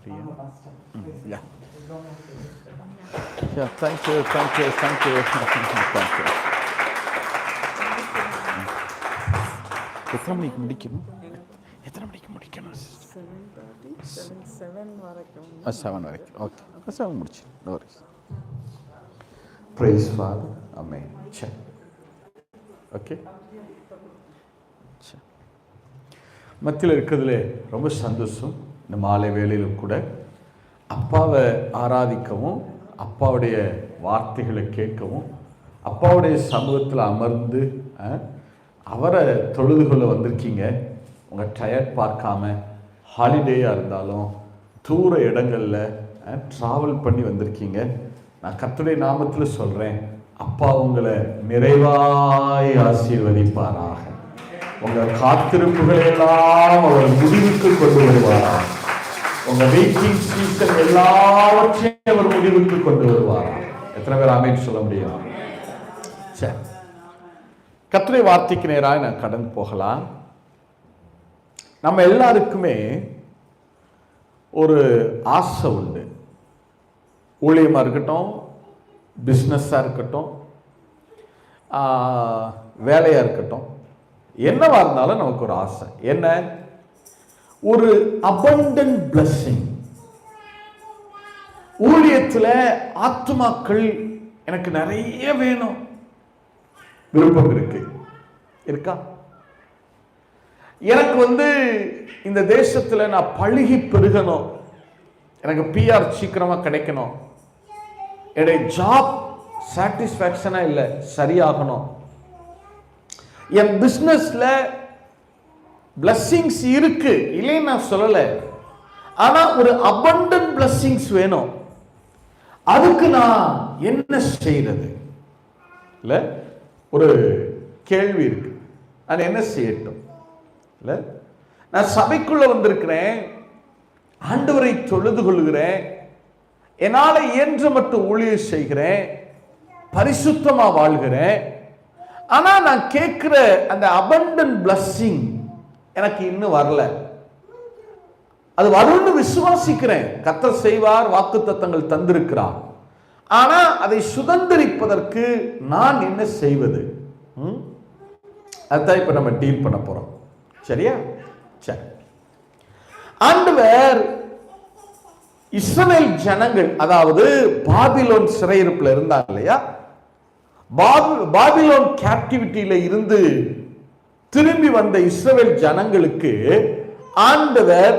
Priya. Yeah. Yeah, thank you. எத்தனை மணிக்கு முடிக்கணும்? 7 வரைக்கும். ஓகே, 7 முடிச்சு. No worries. Praise Father. Amen. சரி. ஓகே. சரி. மத்தியில் இருக்கிறதுல ரொம்ப சந்தோஷம். இந்த மாலை வேளையிலும் கூட அப்பாவை ஆராதிக்கவும், அப்பாவுடைய வார்த்தைகளை கேட்கவும், அப்பாவுடைய சமூகத்தில் அமர்ந்து அவரை தொழுது கொள்ள வந்திருக்கீங்க. உங்கள் டயர்ட் பார்க்காம ஹாலிடேயாக இருந்தாலும் தூர இடங்களில் ட்ராவல் பண்ணி வந்திருக்கீங்க. நான் கர்த்தருடைய நாமத்தில் சொல்கிறேன், அப்பா உங்களை நிறைவாய் ஆசீர்வதிப்பாராக. உங்கள் காத்திருப்புகளெல்லாம் அவர் முடிவுக்கு கொண்டு வருவாராக. உங்கள் வெயிட்டிங் சீசன் எல்லாவற்றையும் அவர் முடிவுக்கு கொண்டு வருவாராக. எத்தனை பேர் ஆமென் சொல்ல முடியும்? சரி, கர்த்தருடைய வார்த்தைக்கு நேராக நான் கடந்து போகலாம். நம்ம எல்லாருக்குமே ஒரு ஆசை உண்டு. ஊழியமாக இருக்கட்டும், பிஸ்னஸாக இருக்கட்டும், வேலையாக இருக்கட்டும், என்னவா இருந்தாலும் நமக்கு ஒரு ஆசை. என்ன? ஒரு abundant blessing. ஊழியத்தில் ஆத்துமாக்கள் எனக்கு நிறைய வேணும், விருப்பம் இருக்கா? எனக்கு இந்த தேசத்தில் நான் பழுகி பெருகணும், எனக்கு PR சீக்கிரமாக கிடைக்கணும், என்னுடைய ஜாப் சாட்டிஸ்ஃபேக்ஷனா இல்லை, சரியாகணும், என் பிஸ்னஸ்ல பிளஸ்ஸிங்ஸ் இருக்கு, இல்லைன்னு நான் சொல்லலை, ஆனா ஒரு abundant blessings வேணும். அதுக்கு நான் என்ன செய்யறது? இல்ல ஒரு கேள்வி இருக்கு, நான் என்ன செய்யட்டும்? இல்ல நான் சபைக்குள்ள வந்திருக்கிறேன், ஆண்டவரை தொழுது கொள்கிறேன், என்னால இயன்ற மட்டும் ஊழியம் செய்கிறேன், பரிசுத்தமா வாழ்கிறேன், ஆனா நான் கேட்கிற அந்த abundant blessing எனக்கு இன்னும் வரல. அது வரும்னு விசுவாசிக்கிறேன், கர்த்தர் செய்வார், வாக்குத்தத்தங்கள் தந்திருக்கிறார். ஆனா அதை சுதந்திரிப்பதற்கு நான் என்ன செய்வது? அதான் இப்ப நம்ம டீல் பண்ண போறோம். சரியா? சரி. ஆண்டவர் இஸ்ரவேல் ஜனங்கள், அதாவது பாபிலோன் சிறையிருப்புல இருந்தாங்க இல்லையா, பாபிலோன் கேப்டிவிட்டியில இருந்து திரும்பி வந்த இஸ்ரவேல் ஜனங்களுக்கு ஆண்டவர்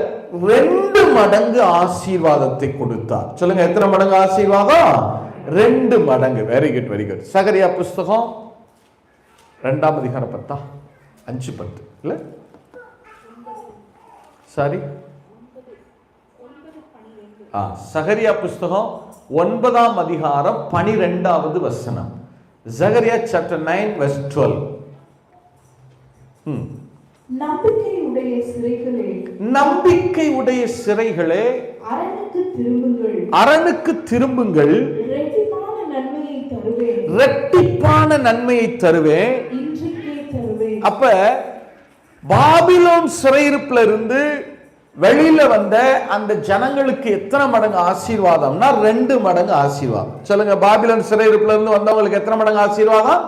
2 மடங்கு ஆசீர்வாதத்தை கொடுத்தார். சொல்லுங்க, எத்தனை மடங்கு ஆசீர்வாதம்? 2 மடங்கு. Very good, very good. Zechariah புஸ்தகம் 2ஆம் அதிகாரம் 5:10 இல்ல, சாரி, சகரியா புஸ்தகம் 9ஆம் அதிகாரம் 12வது வசனம். Zechariah chapter 9 verse 12. நம்பிக்கையுடைய சிறைகளே, அரணுக்கு திரும்புங்கள், இரட்டிப்பான நன்மையை தருவேன். அப்ப பாபிலோன் சிறையிருப்புல இருந்து வெளியில வந்த அந்த ஜனங்களுக்கு எத்தனை மடங்கு ஆசீர்வாதம்னா 2 மடங்கு ஆசீர்வாதம். சொல்லுங்க, பாபிலோன் சிறையிருப்புல இருந்து வந்தவங்களுக்கு எத்தனை மடங்கு ஆசீர்வாதம்?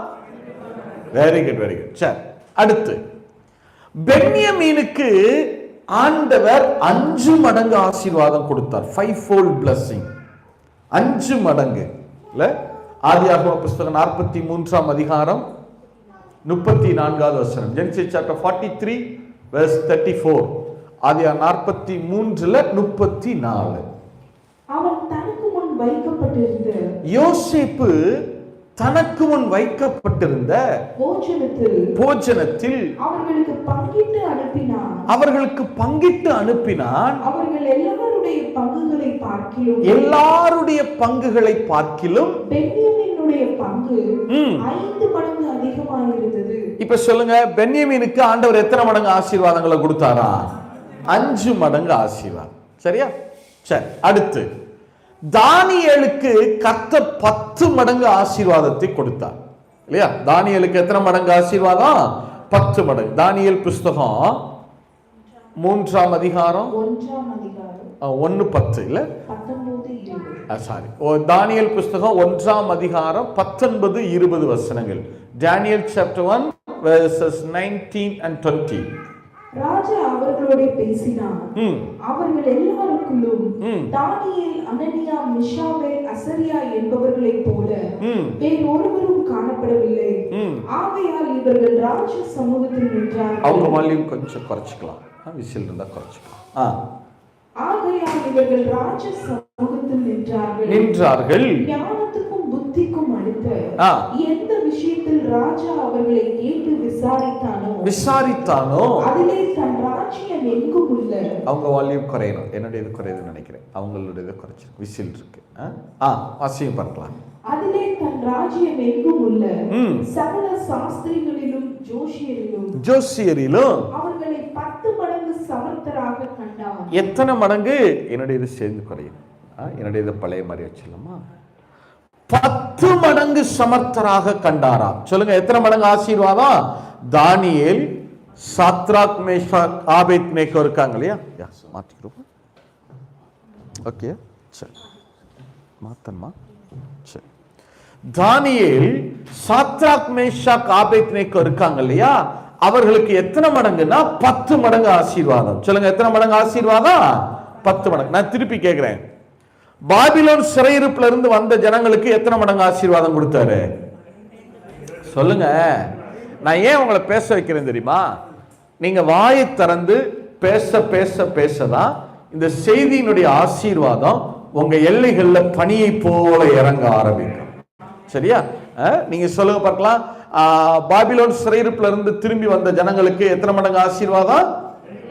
Very good, very good. சரி, அடுத்து பென்யமீனுக்கு ஆண்டவர் 5 மடங்கு ஆசீர்வாதம் கொடுத்தார். 5-fold blessing, 5 மடங்கு. இல்ல, ஆதியாகம புஸ்தகம் 43ஆம் அதிகாரம் 34வது வசனம். Genesis chapter 43 verse 34. ஆதியா 43:34. அவன் தனக்கு முன் வைக்கப்பட்டிருந்த யோசேப்பு தனக்கு முன் வைக்கப்பட்டிருந்த போஜனத்தில் அவர்களுக்கு பங்கிட்டு அனுப்பினான். அவர்கள் எல்லாருடைய பங்குகளை பார்க்கிலும் பென்யமீனுடைய பங்கு 5 மடங்கு அதிகமாக இருந்தது. இப்ப சொல்லுங்க, பென்யமீனுக்கு ஆண்டவர் எத்தனை மடங்கு ஆசீர்வாதங்களை கொடுத்தாரா? 5 மடங்கு ஆசீர்வாதம். சரியா? சரி, அடுத்து தானியேலுக்கு கர்த்தர் 10 மடங்கு ஆசீர்வாதத்தை கொடுத்தார் இல்லையா? தானியேலுக்கு எத்தனை மடங்கு ஆசீர்வாதம்? 10 மடங்கு. தானியேல் புஸ்தகம் 3ஆம் அதிகாரம் 1:10 இல்ல 19:20. சாரி, தானியேல் புஸ்தகம் 1ஆம் அதிகாரம் 19-20 வசனங்கள். Daniel chapter 1 verses 19 and 20. ராஜா அவர்களோட பேசினார். அவர்கள் எல்லாருக்குள்ளும் தானியேல், அனனியா, மிஷாவேல், அசரியா என்பவர்களைப் போல வேறொருவரும் காணப்படவில்லை. ஆகையால் இவர்கள் ராஜ சமூகத்தில் நின்றார்கள். அவங்க வால்யூம் கொஞ்சம் குறைச்சிக்கலாம், விசில் இருந்தா குறைச்சிக்கலாம். ஆகையால் இவர்கள் ராஜ சமூகத்தில் நின்றார்கள். ஞானத்துக்கும் புத்திக்கும் அடுத்த எந்த விஷயத்தில் ராஜா அவர்களை கேட்டு விசாரித்தானோ அதிலே தன் ராஜ்யம் எங்கும் உள்ள. அவங்க வால்யூம் குறையணும், என்னுடைய இது குறையுதுன்னு நினைக்கிறேன். அவங்களுடைய குறைச்சிருக்கு, விசில் இருக்கு. வாசியம் பார்க்கலாம். அதிலே தன் ராஜ்யம் எங்கும் உள்ள சகல சாஸ்திரிகளிலும் ஜோசியரிலும் அவர்களை 10 மடங்கு சமர்த்தராக கண்டார். எத்தனை மடங்கு? என்னுடைய இது சேர்ந்து குறையும். என்னுடைய இது பழைய மாதிரி வச்சிடலாமா? 10 மடங்கு சமர்த்தராக கண்டாராம். சொல்லுங்க, எத்தனை மடங்கு ஆசீர்வாதம்? தானியேல், சாத்ராக், மேஷாக், ஆபேத்நேகோ இருக்காங்க இல்லையா? மாத்திக்கிறோம். ஓகே, சரி, மாத்தன்மா. சரி, தானியேல், சாத்ராக், மேஷாக், ஆபேத்நேகோ இருக்காங்க இல்லையா? அவர்களுக்கு எத்தனை மடங்குன்னா 10 மடங்கு ஆசீர்வாதம். சொல்லுங்க, எத்தனை மடங்கு ஆசீர்வாதம்? 10 மடங்கு. நான் திருப்பி கேட்கிறேன், பாபிலோன் சிறையிருப்புல இருந்து வந்த ஜனங்களுக்கு எத்தனை மடங்கு ஆசீர்வாதம் கொடுத்தாரு? சொல்லுங்க. நான் ஏன் உங்களை பேச வைக்கிறேன் தெரியுமா? நீங்க வாயை திறந்து பேச பேச பேசதான் இந்த செய்தியினுடைய ஆசீர்வாதம் உங்க எல்லைகள்ல பனியை போல இறங்க ஆரம்பிக்கும். சரியா? நீங்க சொல்லுங்க பார்க்கலாம். பாபிலோன் சிறையிருப்புல இருந்து திரும்பி வந்த ஜனங்களுக்கு எத்தனை மடங்கு ஆசீர்வாதம்?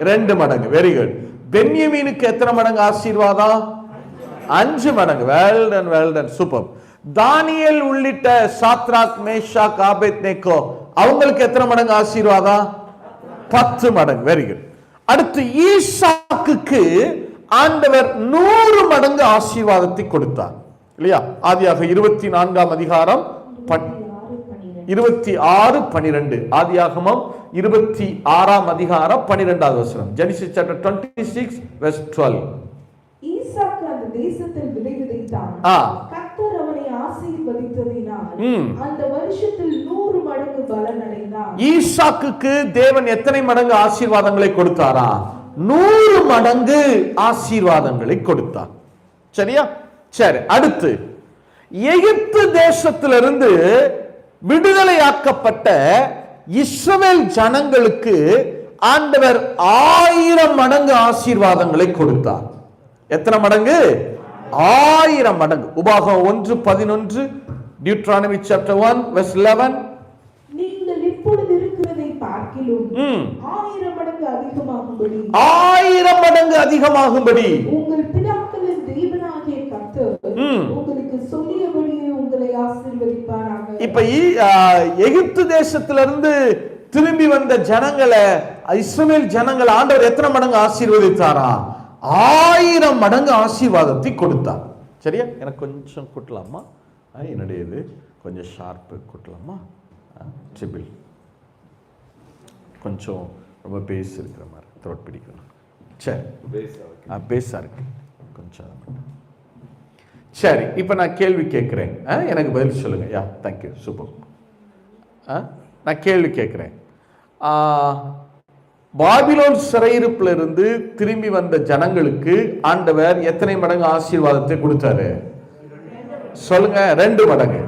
2 மடங்கு. Very good. பென்யமீனுக்கு எத்தனை மடங்கு ஆசீர்வாதம்? 5 மடங்கு. Well done, super. தானியேல் உள்ளிட்ட சாத்ராக், மேஷாக், ஆபேத்நேகோ அவங்களுக்கு எத்தனை மடங்கு ஆசீர்வாதம்? 10 மடங்கு. Very good. அடுத்து ஈசாக்குக்கு ஆண்டவர் 100 மடங்கு ஆசீர்வாதத்தை கொடுத்தார் இல்லையா? ஆதியாக 24ஆம் அதிகாரம் 26-12. ஆதியாகமம் 26ஆம் அதிகாரம் 12வது வசனம். Genesis chapter 26 verse 12. ஈசாக்கு அந்த தேசத்தில் விதை விதைத்தான். கர்த்தர் அவனை ஆசீர்வதித்ததினால் அந்த வருஷத்தில் 100 மடங்கு பலன் அடைந்தான். ஈசாக்குக்கு தேவன் எத்தனை மடங்கு ஆசீர்வாதங்களை கொடுத்தாரா? 100 மடங்கு ஆசீர்வாதங்களை கொடுத்தார். சரியா? சரி, அடுத்து எகிப்து தேசத்திலிருந்து விடுதலையாக்கப்பட்ட இஸ்ரவேல் ஜனங்களுக்கு ஆண்டவர் 1000 மடங்கு ஆசீர்வாதங்களை கொடுத்தார். எத்தனை மடங்கு? 1000 மடங்கு. உபாகமம் 1:11, டியூட்ரானமி chapter 1 verse 11. நீங்கள் இப்பொழுது இருக்கிறதை பார்க்கிலும் 1000 மடங்கு அதிகமாகும்படி 1000 மடங்கு அதிகமாகும்படி உங்கள் பிதாக்களின் தேவனாகிய கர்த்தர் உங்களுக்கு சொல்லியபடியே உங்களை ஆசீர்வதிப்பாராக. இப்ப எகிப்து தேசத்திலிருந்து திரும்பி வந்த ஜனங்களை, இஸ்ரவேல் ஜனங்களை ஆண்டவர் எத்தனை மடங்கு ஆசீர்வதித்தாரா? 1000 மடங்கு ஆசீர்வாதத்தை கொடுத்தார். சரியா? எனக்கு கொஞ்சம் கூட்டலாமா? என்னுடைய இது கொஞ்சம் ஷார்ப்பு கூட்டலாமா? ட்ரிபிள் கொஞ்சம் ரொம்ப பேஸ் இருக்கிற மாதிரி த்ரோட் பிடிக்கணும். சரி, பேஸா இருக்கு கொஞ்சம். சரி, இப்போ நான் கேள்வி கேட்குறேன், எனக்கு பதில் சொல்லுங்க. யா, தேங்க்யூ, சூப்பர். நான் கேள்வி கேட்குறேன். பாபிலோன் சிறையிருப்புல இருந்து திரும்பி வந்த ஜனங்களுக்கு ஆண்டவர் எத்தனை மடங்கு ஆசீர்வாதத்தை கொடுத்தாரு? சொல்லுங்க. 2 மடங்கு.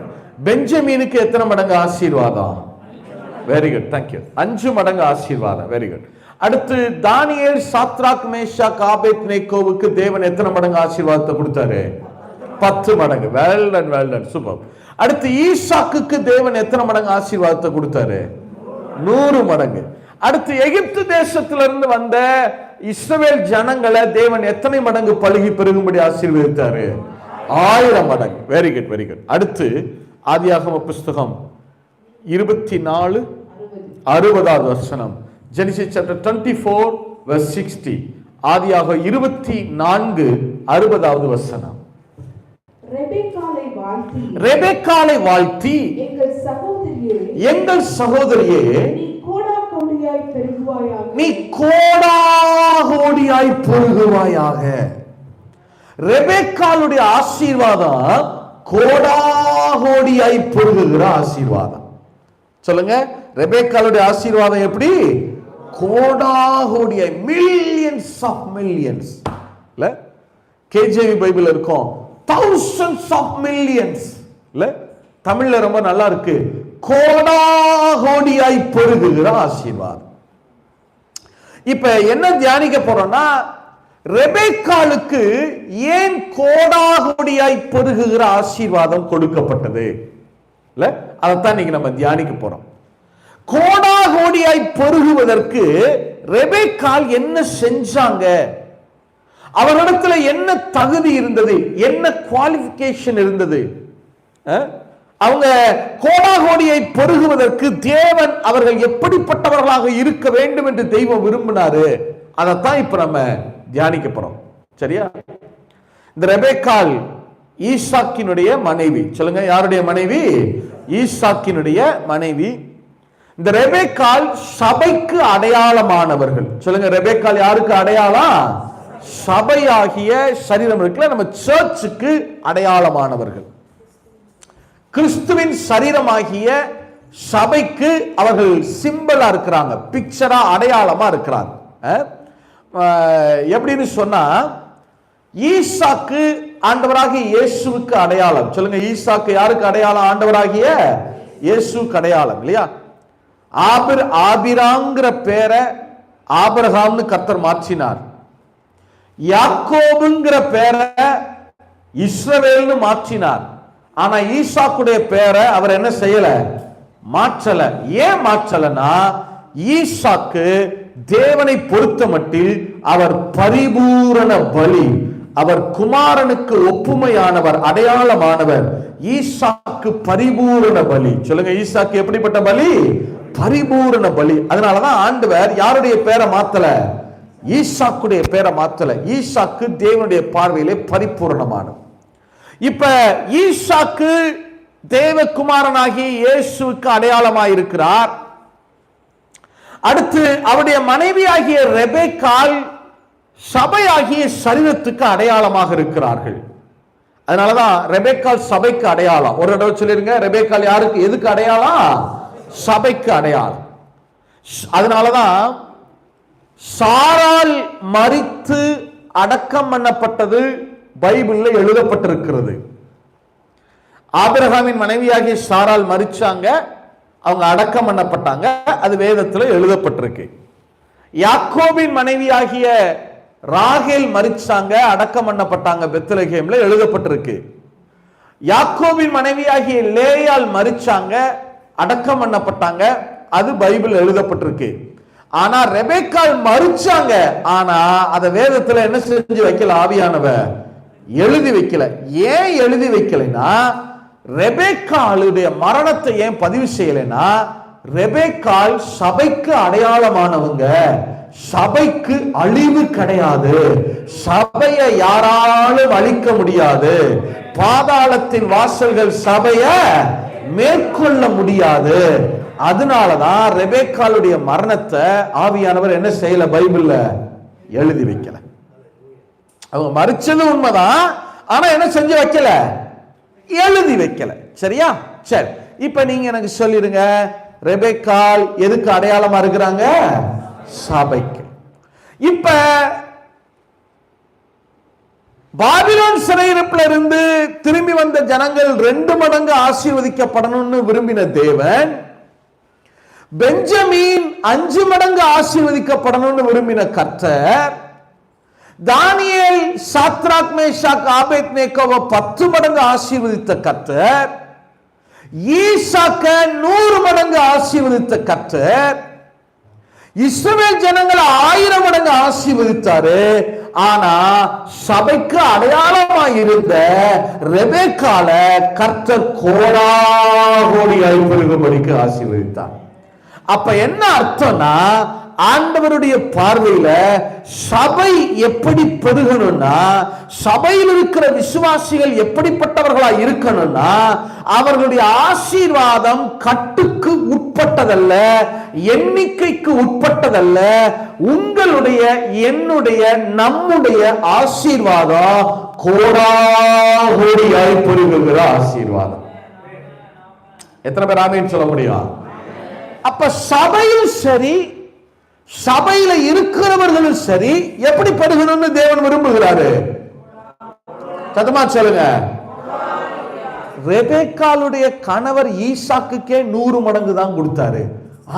பெஞ்சமீனுக்கு எத்தனை மடங்கு ஆசீர்வாதம்? Very good, thank you. 5 மடங்கு ஆசீர்வாதம். Very good. அடுத்து தானியேல், சாத்ராக், மேஷாக், ஆபேத்நேகோவுக்கு தேவன் எத்தனை மடங்கு ஆசீர்வாதத்தை கொடுத்தாரு? 10 மடங்கு. Well done, super. அடுத்து ஈசாக்குக்கு தேவன் எத்தனை மடங்கு ஆசீர்வாதத்தை கொடுத்தாரு? 100 மடங்கு. அடுத்து எகிப்து தேசத்திலிருந்து வந்த இஸ்ரவேல் ஜனங்களை தேவன் எத்தனை மடங்கு பழுகி பெருகும்படி ஆசீர்வதித்தாரு? 1000 மடங்கு. Very good, very good. அடுத்து ஆதியாகம புஸ்தகம் 24:60 வசனம். Genesis chapter 24 verse 60. ஆதியாக 24:60 வசனம். ரெபெக்காளை வாழ்த்தி எங்கள் சகோதரியே நீ கோடாகோடியாய் பெருகுவாயாக. ரெபெக்காளுடைய ஆசீர்வாதம் கோடாகோடியாய் பெருகுகிற ஆசீர்வாதம். சொல்லுங்க, ரெபெக்காளுடைய ஆசீர்வாதம் எப்படி? கோடாகோடியாய், மில்லியன்ஸ் ஆஃப் மில்லியன்ஸ். இல்ல, கேஜேவி பைபிள் இருக்கும் thousands of millions. இல்ல, தமிழ்ல ரொம்ப நல்லா இருக்கு, கோடாகோடியாய் பெருகுகிற ஆசீர்வாதம். இப்ப என்ன தியானிக்க போறோம்னா, ரெபெக்காளுக்கு ஏன் கோடாகோடியாய் பெருகுகிற ஆசீர்வாதம் கொடுக்கப்பட்டது? இல்ல, அதைத்தான் இன்னைக்கு நம்ம தியானிக்க போறோம். கோடாகோடியாய் பெருகுவதற்கு ரெபெக்காள் என்ன செஞ்சாங்க? அவரிடத்துல என்ன தகுதி இருந்தது? என்ன குவாலிஃபிகேஷன் இருந்தது? அவங்க கோடாகோடியை பெருகுவதற்கு தேவன் அவர்கள் எப்படிப்பட்டவர்களாக இருக்க வேண்டும் என்று தெய்வம் விரும்பினாரு. அதைத்தான் இப்ப நம்ம தியானிக்க போறோம். சரியா? இந்த ரெபெக்காள் ஈசாக்கினுடைய மனைவி. சொல்லுங்க, யாருடைய மனைவி? ஈசாக்கினுடைய மனைவி. இந்த ரெபெக்காள் சபைக்கு அடையாளமானவர்கள். சொல்லுங்க, ரெபெக்காள் யாருக்கு அடையாளம்? சபையாகிய சரீரம் இருக்குல்ல, நம்ம சர்ச்சுக்கு அடையாளமானவர்கள். கிறிஸ்துவின் சரீரமாகிய சபைக்கு அவர்கள் சிம்பலா இருக்கிறாங்க, பிக்சரா, அடையாளமா இருக்கிறாங்க. எப்படின்னு சொன்னா, ஈசாக்கு ஆண்டவராகிய இயேசுவுக்கு அடையாளம். சொல்லுங்க, ஈசாக்கு யாருக்கு அடையாளம்? ஆண்டவராகிய இயேசுவுக்கு அடையாளம் இல்லையா? ஆபிராங்கிற பேரை ஆபிரகாம்னு கர்த்தர் மாற்றினார். யாக்கோபுங்கிற பேரை இஸ்ரவேல்னு மாற்றினார். ஆனா ஈசாக்குடைய பேரை அவர் என்ன செய்யல? மாற்றல. ஏன் மாற்றலனா, ஈசாக்கு தேவனை பொறுத்த மட்டில் அவர் பரிபூரண பலி, அவர் குமாரனுக்கு ஒப்புமையானவர், அடையாளமானவர். ஈசாக்கு பரிபூரண பலி. சொல்லுங்க, ஈசாக்கு எப்படிப்பட்ட பலி? பரிபூரண பலி. அதனாலதான் ஆண்டவர் யாருடைய பேரை மாத்தல? ஈசாக்குடைய பேரை மாத்தல. ஈசாக்கு தேவனுடைய பார்வையிலே பரிபூரணமானவர். இப்ப ஈசாக்கு தேவகுமாரனாகி இயேசுவுக்கு அடையாளமாயிருக்கிறார். அடுத்து அவருடைய மனைவியாகிய ரெபெக்காள் சபையாகிய சரீரத்துக்கு அடையாளமாக இருக்கிறார்கள். அதனாலதான் ரெபெக்காள் சபைக்கு அடையாளம். ஒரு தடவை சொல்லிருங்க, ரெபெக்காள் யாருக்கு, எதுக்கு அடையாளம்? சபைக்கு அடையாளம். அதனாலதான் சாராள் மரித்து அடக்கம் பண்ணப்பட்டது பைபிள்ல எழுதப்பட்டிருக்கிறது. ஆபிரகாமின் மனைவியாகிய சாராள் மரிச்சாங்க, அவங்க அடக்கம் பண்ணப்பட்டாங்க, அது வேதத்தில் எழுதப்பட்டிருக்கு. யாக்கோபின் மனைவியாகிய ராகேல் மரிச்சாங்க, அடக்கம் பண்ணப்பட்டாங்க, பெத்லகேம்ல எழுதப்பட்டிருக்கு. யாக்கோபின் மனைவியாகிய லேயாள் மரிச்சாங்க, அடக்கம் பண்ணப்பட்டாங்க, அது பைபிள் எழுதப்பட்டிருக்கு. ஆனா ரெபெக்காள் மரிச்சாங்க, ஆனா அத வேதத்துல என்ன செஞ்சு வைக்கல? ஆவியானவர் எழுதி வைக்கல. ஏன் எழுதி வைக்கலைன்னா, ரெபெக்காளுடைய மரணத்தை ஏன் பதிவு செய்யலைன்னா, ரெபெக்காள் சபைக்கு அடையாளமானவங்க. சபைக்கு அழிவு கிடையாது, சபையை யாராலும் அழிக்க முடியாது, பாதாளத்தின் வாசல்கள் சபையை மேற்கொள்ள முடியாது. அதனாலதான் ரெபெக்காளுடைய மரணத்தை ஆவியானவர் என்ன செய்யல? பைபிள்ல எழுதி வைக்கல. அவங்க மரிச்சது உண்மைதான், ஆனா என்ன செஞ்சு வைக்கல? எழுதி வைக்கல. சரியா? சரி, இப்ப நீங்க எனக்கு சொல்லிடுங்க, ரெபெக்காள் எதுக்கு அடையாளமா இருக்கிறாங்க? சபைக்கு. இப்ப பாபிலோன் சிறையிருப்புல இருந்து திரும்பி வந்த ஜனங்கள் 2 மடங்கு ஆசீர்வதிக்கப்படணும்னு விரும்பின தேவன், பெஞ்சமின் 5 மடங்கு ஆசீர்வதிக்கப்படணும்னு விரும்பின கர்த்தர், தானியேல், சாத்ராக், மேஷாக், ஆபேத்நேகோவை 10 மடங்கு ஆசீர்வதித்த கர்த்தர், ஈசாக்க 100 மடங்கு ஆசீர்வதித்த கர்த்தர், இஸ்ரவேல் ஜனங்களை 1000 மடங்கு ஆசீர்வதித்தாரு. ஆனா சபைக்கு அடையாளமா இருந்த ரெபெக்காள கர்த்தர் கோடாகோடியாய் பெருகும்படிக்கு ஆசீர்வதித்தார். அப்ப என்ன அர்த்தம்னா, ஆண்டவருடைய பார்வையில சபை எப்படி பெருகணும்னா, சபையில் இருக்கிற விசுவாசிகள் எப்படிப்பட்டவர்களா இருக்கணும்னா, அவர்களுடைய ஆசீர்வாதம் கட்டுக்கு அளவுக்கு உட்பட்டதல்ல, எண்ணிக்கைக்கு உட்பட்டதல்ல. உங்களுடைய, என்னுடைய, நம்முடைய ஆசீர்வாதம் கோடாகோடியாய் பெருகுகிற ஆசீர்வாதம். எத்தனை பேர் ஆமென் சொல்ல முடியும்? அப்ப சபையும் சரி, சபையில இருக்கிறவர்களும் சரி, எப்படி பெருகணும்னு தேவன் விரும்புகிறாரு? சத்தமா சொல்லுங்க. ரெபெக்காளுடைய கணவர் ஈசாக்குக்கே 100 மடங்கு தான் கொடுத்தாரு.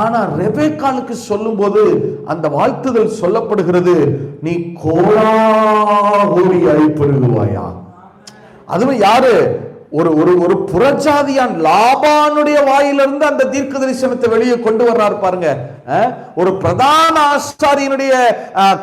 ஆனா ரெபெக்காளுக்கு சொல்லும் போது அந்த வாழ்த்துதல் சொல்லப்படுகிறது, நீ கோடாகோடியாய் பெருகுவாயா. அதுவும் யாரு? ஒரு ஒரு ஒரு புறஜாதியான் லாபானுடைய வாயிலிருந்து அந்த தீர்க்க தரிசனத்தை வெளியே கொண்டு வர்றாரு பாருங்க. ஒரு பிரதான ஆசாரியனுடைய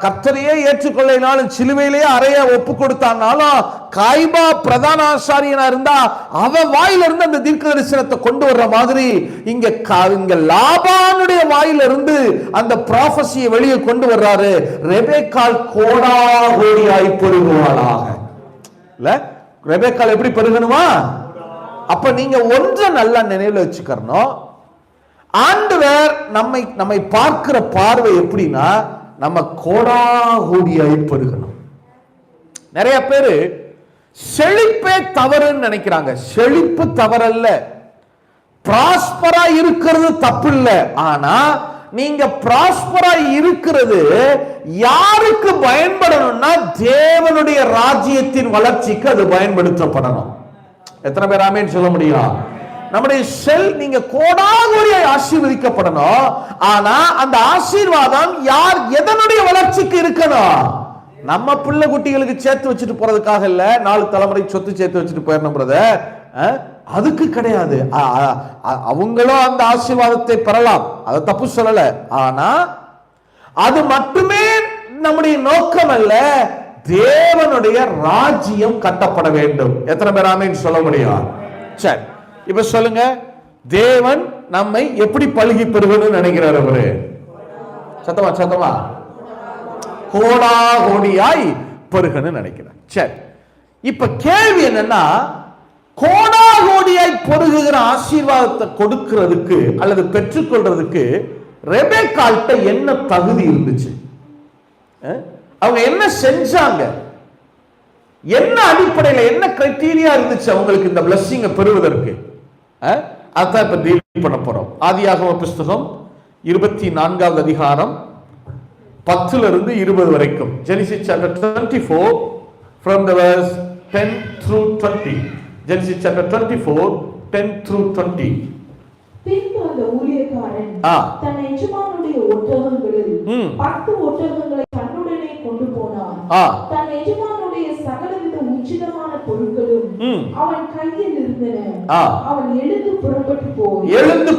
கர்த்தரையே ஏற்றுக்கொள்ளினாலும் சிலுவையிலேயே அறைய ஒப்பு கொடுத்தானாலும் காய்பா பிரதான ஆசாரியனா இருந்தா அவன் வாயிலிருந்து அந்த தீர்க்க தரிசனத்தை கொண்டு வர்ற மாதிரி இங்க லாபானுடைய வாயிலிருந்து அந்த ப்ராபசியை வெளியே கொண்டு வர்றாரு. ரெபெக்காள் கோடாகோடியாய் பெருகுவாளாக. இல்ல, ரெபெக்காள் எப்படி பெருகணுமா? அப்ப நீங்க ஒன்றை நல்லா நினைவுல வச்சுக்கணும். ஆண்டவர் நம்மை பார்க்கிற பார்வை எப்படின்னா, நம்ம கோடாகோடியாய் பெருகணும். நிறைய பேரு செழிப்பே தவறுன்னு நினைக்கிறாங்க. செழிப்பு தவறல்ல, பிராஸ்பரா இருக்கிறது தப்பு இல்லை. ஆனா நீங்க பிராஸ்பரா இருக்கிறது யாருக்கு பயன்படணும்னா தேவனுடைய ராஜ்யத்தின் வளர்ச்சிக்கு அது பயன்படுத்தப்படணும். எத்தனை பேர் ஆமென் சொல்ல முடியும்? நம்முடைய நீங்க கோடாகோடியாய் ஆசீர்வதிக்கப்படணும். ஆனா அந்த ஆசீர்வாதம் யார் எதனுடைய வளர்ச்சிக்கு இருக்கணும்? நம்ம பிள்ளை குட்டிகளுக்கு சேர்த்து வச்சுட்டு போறதுக்காக இல்ல, 4 தலைமுறை சொத்து சேர்த்து வச்சுட்டு போயிடணும் பிரதர், அதுக்கு கிடையாது. அவங்களும் அந்த ஆசீர்வாதத்தை பெறலாம், அதை தப்பு சொல்லல. ஆனா அது மட்டுமே நம்முடைய நோக்கம் அல்ல, தேவனுடைய ராஜ்யம் கட்டப்பட வேண்டும். எத்தனை பேர் ஆமென் சொல்ல முடியும்? சரி, இப்ப சொல்லுங்க, தேவன் நம்மை எப்படி பழுகி பெறுகணும்னு நினைக்கிறார்? அவரு சத்தமா சத்தமா கோடாகோடியாய் பெருகணும்னு நினைக்கிறார். சரி, இப்ப கேள்வி என்னன்னா, கோடாகோடியாய் பெருகுகிற ஆசீர்வாதத்தை கொடுக்கிறதுக்கு அல்லது பெற்றுக்கொள்றதுக்கு ரெபெக்காள்கிட்ட என்ன தகுதி இருந்துச்சு? அவங்க என்ன செஞ்சாங்க? என்ன அடிப்படையில், என்ன கிரைட்டீரியா இருந்துச்சு அவங்களுக்கு இந்த பிளெஸிங்கை பெறுவதற்கு? அதான் இப்ப டீல் பண்ண போறோம். ஆதியாகம புஸ்தகம் 24வது அதிகாரம் 10 இருந்து 20 வரைக்கும். Genesis chapter 24 from the verse 10 through 20. Genesis chapter 24 10 through 20. பின்பு அந்த ஊழியக்காரன் தன் எஜமானுடைய ஒட்டகங்களில் 10 ஒட்டகங்களை தன்னுடனே கொண்டு போனான். தன் எஜமானுடைய சகலவித உச்சிதமான பொருட்களும் அவன் கையில் இருந்தன. அவன் எழுந்து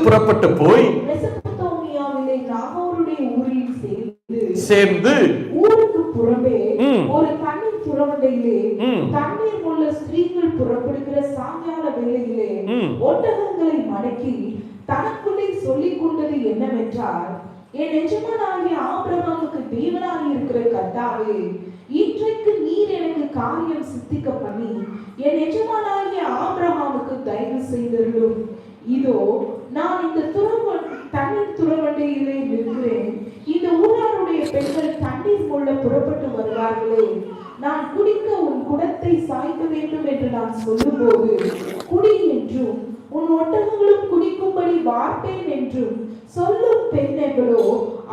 புறப்பட்டு போய் மெசொப்பொத்தாமியாவிலே நாகோருடைய ஊரில் சேர்ந்து ஊருக்கு புறம்பே ஒரு தண்ணீர் துறவண்டையிலே தண்ணீர் உள்ள ஸ்திரீகள் புறப்படுகிற சாயங்கால வேளையிலே ஒட்டகங்களை மடக்கி தனக்குள்ளே சொல்லிக் கொண்டது என்னவென்றால், என் எஜமானாகிய ஆபிரகாமுக்கு தேவனாய் இருக்கிற கர்த்தாவே, இன்றைக்கு நீர் எனக்கு காரியம் சித்திக்க பண்ணி என் எஜமானாகிய ஆபிரகாமுக்கு தயவு செய்தருளும். இதோ நான் இந்த தண்ணீர் துறவண்டையிலே நிற்கிறேன். இந்த ஊராருடைய பெண்கள் தண்ணீர் கொள்ள புறப்பட்டு வருவார்களே, நான் குடிக்க உன் குடத்தை சாய்க்க வேண்டும் என்று நான் சொல்லும் போது குடி என்றும் உன் ஒட்டகங்களும் குடிக்கும்படி வார்ப்பேன் என்றும் சொல்லும் பெண்ணெகளோ,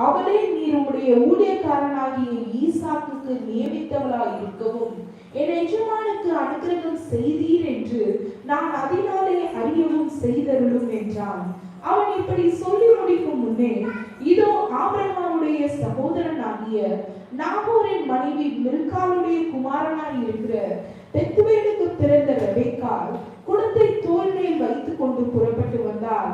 அவளே நீர் உம்முடைய ஊழியக்காரனாகிய ஈசாக்குக்கு நியமித்தவளாய் இருக்கவும் என் எஜமானுக்கு அனுக்கிரகம் செய்தீர் என்று நான் அதனாலே அறியவும் செய்தருளும் என்றான். அவன் இப்படி சொல்லி முடிக்கும் முன்னே இதோ ஆபிரகாமுடைய சகோதரனாகிய நாகோரின் மனைவி மில்காளுடைய குமாரனாய் இருக்கிற பெத்துவேலுக்கு பிறந்த ரெபெக்காள் குடத்தை தோள் மேல் வைத்துக் கொண்டு புறப்பட்டு வந்தார்.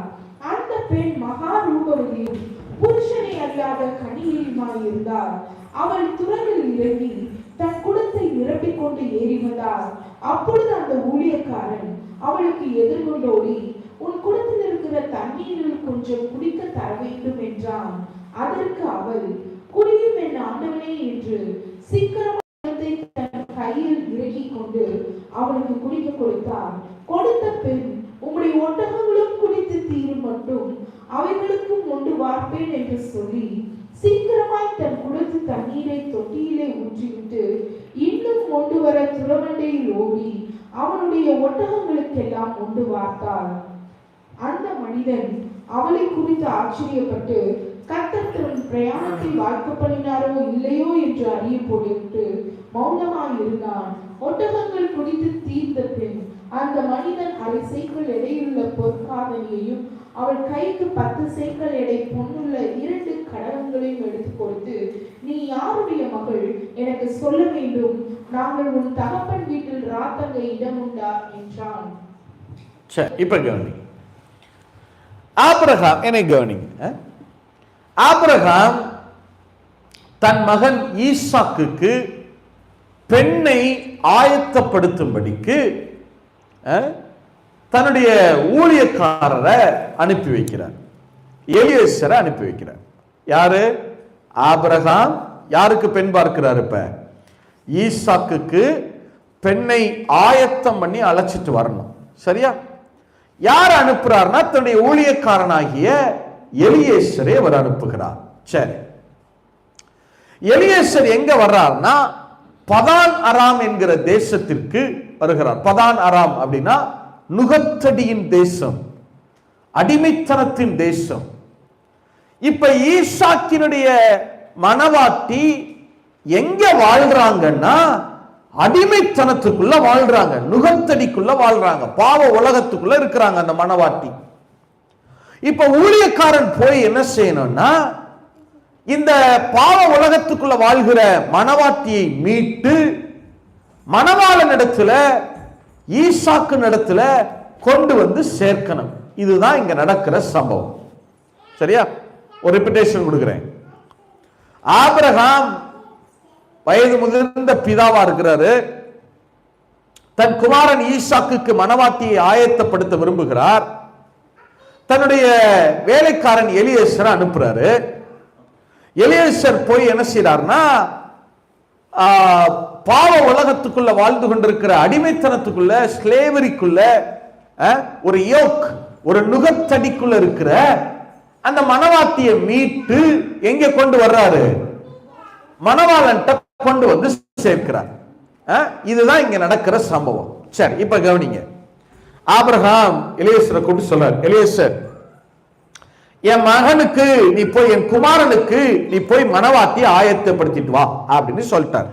அந்த பெண் மகா ரூபவதியும் புருஷனை அறியாத கனியுமாய் இருந்தார். அவள் துறவில் இறங்கி தன் குடத்தை நிரப்பிக் கொண்டு ஏறி வந்தார். அப்பொழுது அந்த ஊழியக்காரன் அவளுக்கு எதிர்கொண்டோடி, உன் குடத்தில் இருக்கிற தண்ணீரில் கொஞ்சம் குடிக்க தர வேண்டும் என்றான். அதற்கு அவள், குடியும் என் ஆண்டவனே என்று சீக்கிரத்தை தன் கையில் இறக்கி கொண்டு அவளுக்கு குடிக்க கொடுத்தார். கொடுத்த பெண் உம்முடைய ஒட்டகங்களும் குடித்து தீரும் மட்டும் அவைகளுக்கும் உண்டு வார்ப்பேன் என்று சொல்லி சீக்கிரமாய் தன் குடத்து தண்ணீரை தொட்டியிலே ஊற்றிவிட்டு இன்னும் கொண்டு வர துறவண்டையில் ஓடி அவனுடைய ஒட்டகங்களுக்கெல்லாம் கொண்டு வார்த்தார். அந்த மனிதன் அவளை குறித்து ஆச்சரியப்பட்டு கர்த்தர் தன் பிரயாணத்தை வாய்க்கப்படினாரோ இல்லையோ என்று அறிய போட்டு மௌனமாய் இருந்தான். ஒட்டகங்கள் குடித்து தீர்ந்த பின் அந்த மனிதன் 1/2 சேக்கல் எடையுள்ள பொற்காதணியையும் அவள் கைக்கு 10 சேக்கல் எடை பொன்னுள்ள 2 கடகங்களையும் எடுத்து கொடுத்து, நீ யாருடைய மகள் எனக்கு சொல்ல வேண்டும், நாங்கள் உன் தகப்பன் வீட்டில் ராத்தங்க இடம் உண்டா என்றான். இப்ப கவனி, ஆபிரகாம் என்னை கவனிங்க. ஆபிரகாம் தன் மகன் ஈசாக்குக்கு பெண்ணை ஆயத்தப்படுத்தும்படிக்கு தன்னுடைய ஊழியக்காரரை அனுப்பி வைக்கிறார், எலியேசரை அனுப்பி வைக்கிறார். யாரு? ஆபிரகாம் யாருக்கு பெண் பார்க்கிறார்? இப்ப ஈசாக்குக்கு பெண்ணை ஆயத்தம் பண்ணி அழைச்சிட்டு வரணும். சரியா? யார் அனுப்புறார்னா தன்னுடைய ஊழியக்காரனாகிய எலியேசரை அவர் அனுப்புகிறார். சரி, எலியேசர் எங்க வர்றார்னா பதான் அராம் என்கிற தேசத்திற்கு வருகிறார். பதான் அராம் அப்படின்னா நுகத்தடியின் தேசம், அடிமைத்தனத்தின் தேசம். இப்ப ஈசாக்கினுடைய மனவாட்டி எங்க வாழ்றாங்கன்னா அடிமைத்தனத்துக்குள்ள வாழ்றாங்க, நுகத்தடிக்குள்ள வாழ்றாங்க, பாவ உலகத்துக்குள்ள இருக்கிறாங்க அந்த மனவாட்டி. இப்ப ஊழியக்காரன் போய் என்ன செய்யணும்னா இந்த பாவ உலகத்துக்குள்ள வாழ்கிற மனவாட்டியை மீட்டு மணவாளன் இடத்துல ஈசாக்கு இடத்துல கொண்டு வந்து சேர்க்கணும். இதுதான் இங்க நடக்கிற சம்பவம். சரியா? ஒரு ரிப்பிட்டேஷன் கொடுக்கிறேன். ஆபிரகாம் வயது முதிர்ந்த பிதாவா இருக்கிறாரு. தன் குமாரன் ஈசாக்குக்கு மனவாட்டியை ஆயத்தப்படுத்த விரும்புகிறார். தன்னுடைய வேலைக்காரன் எலியேசரை அனுப்புறாரு. எலியேசர் போய் என்ன செய்யறார்னா பாவ உலகத்துக்குள்ள வாழ்ந்து கொண்டிருக்கிற அடிமைத்தனத்துக்குள்ள, ஸ்லேவரிக்குள்ள, ஒரு யோக், ஒரு நுகத்தடிக்குள்ள இருக்கிற அந்த மனவாட்டியை மீட்டு எங்க கொண்டு வர்றாரு? மணவாளன் கொண்டு வந்து சேர்க்கிறார். இதுதான் இங்க நடக்கிற சம்பவம். சரி, இப்ப கவனிங்க. ஆபிரகாம் எலியேசரை கூப்பிட்டு சொல்றார், எலியேசர், என் மகனுக்கு நீ போய், என் குமாரனுக்கு நீ போய் மனவாட்டி ஆயத்தப்படுத்திட்டு வா அப்படின்னு சொல்லிட்டார்.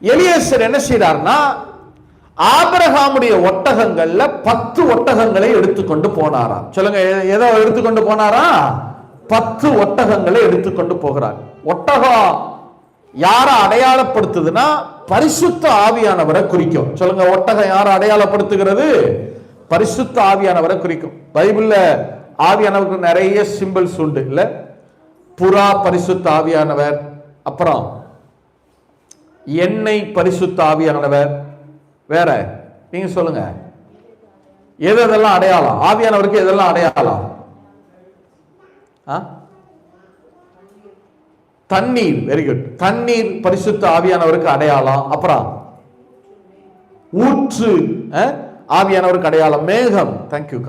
எலியேசர் என்ன செய்யறார்னா ஆபிரகாமுடைய ஒட்டகங்கள்ல 10 ஒட்டகங்களை எடுத்துக்கொண்டு போனாராம். சொல்லுங்க, ஏதோ எடுத்துக்கொண்டு போனாரா? 10 ஒட்டகங்களை எடுத்துக்கொண்டு போகிறார். ஒட்டகம் யார அடையாளப்படுத்துதுன்னா பரிசுத்த ஆவியானவரை குறிக்கும். சொல்லுங்க, ஒட்டகம் யார அடையாளப்படுத்துகிறது? பரிசுத்த ஆவியானவரை குறிக்கும். பைபிள்ல ஆவியானவருக்கு நிறைய சிம்பிள்ஸ் உண்டு இல்ல? புறா பரிசுத்த ஆவியானவர், அப்புறம் எண்ணெய் பரிசுத்த ஆவியானவர், வேற நீங்க சொல்லுங்க, எதெல்லாம் அடையாளம்? ஆவியானவருக்கு எதெல்லாம் அடையாளம்? தண்ணீர், வெரி குட். தண்ணீர் பரிசுத்த ஆவியானவருக்கு அடையாளம். அப்புறம் ஊற்று ஆவியானவருக்கு அடையாளம். மேகம், தேங்க்யூ,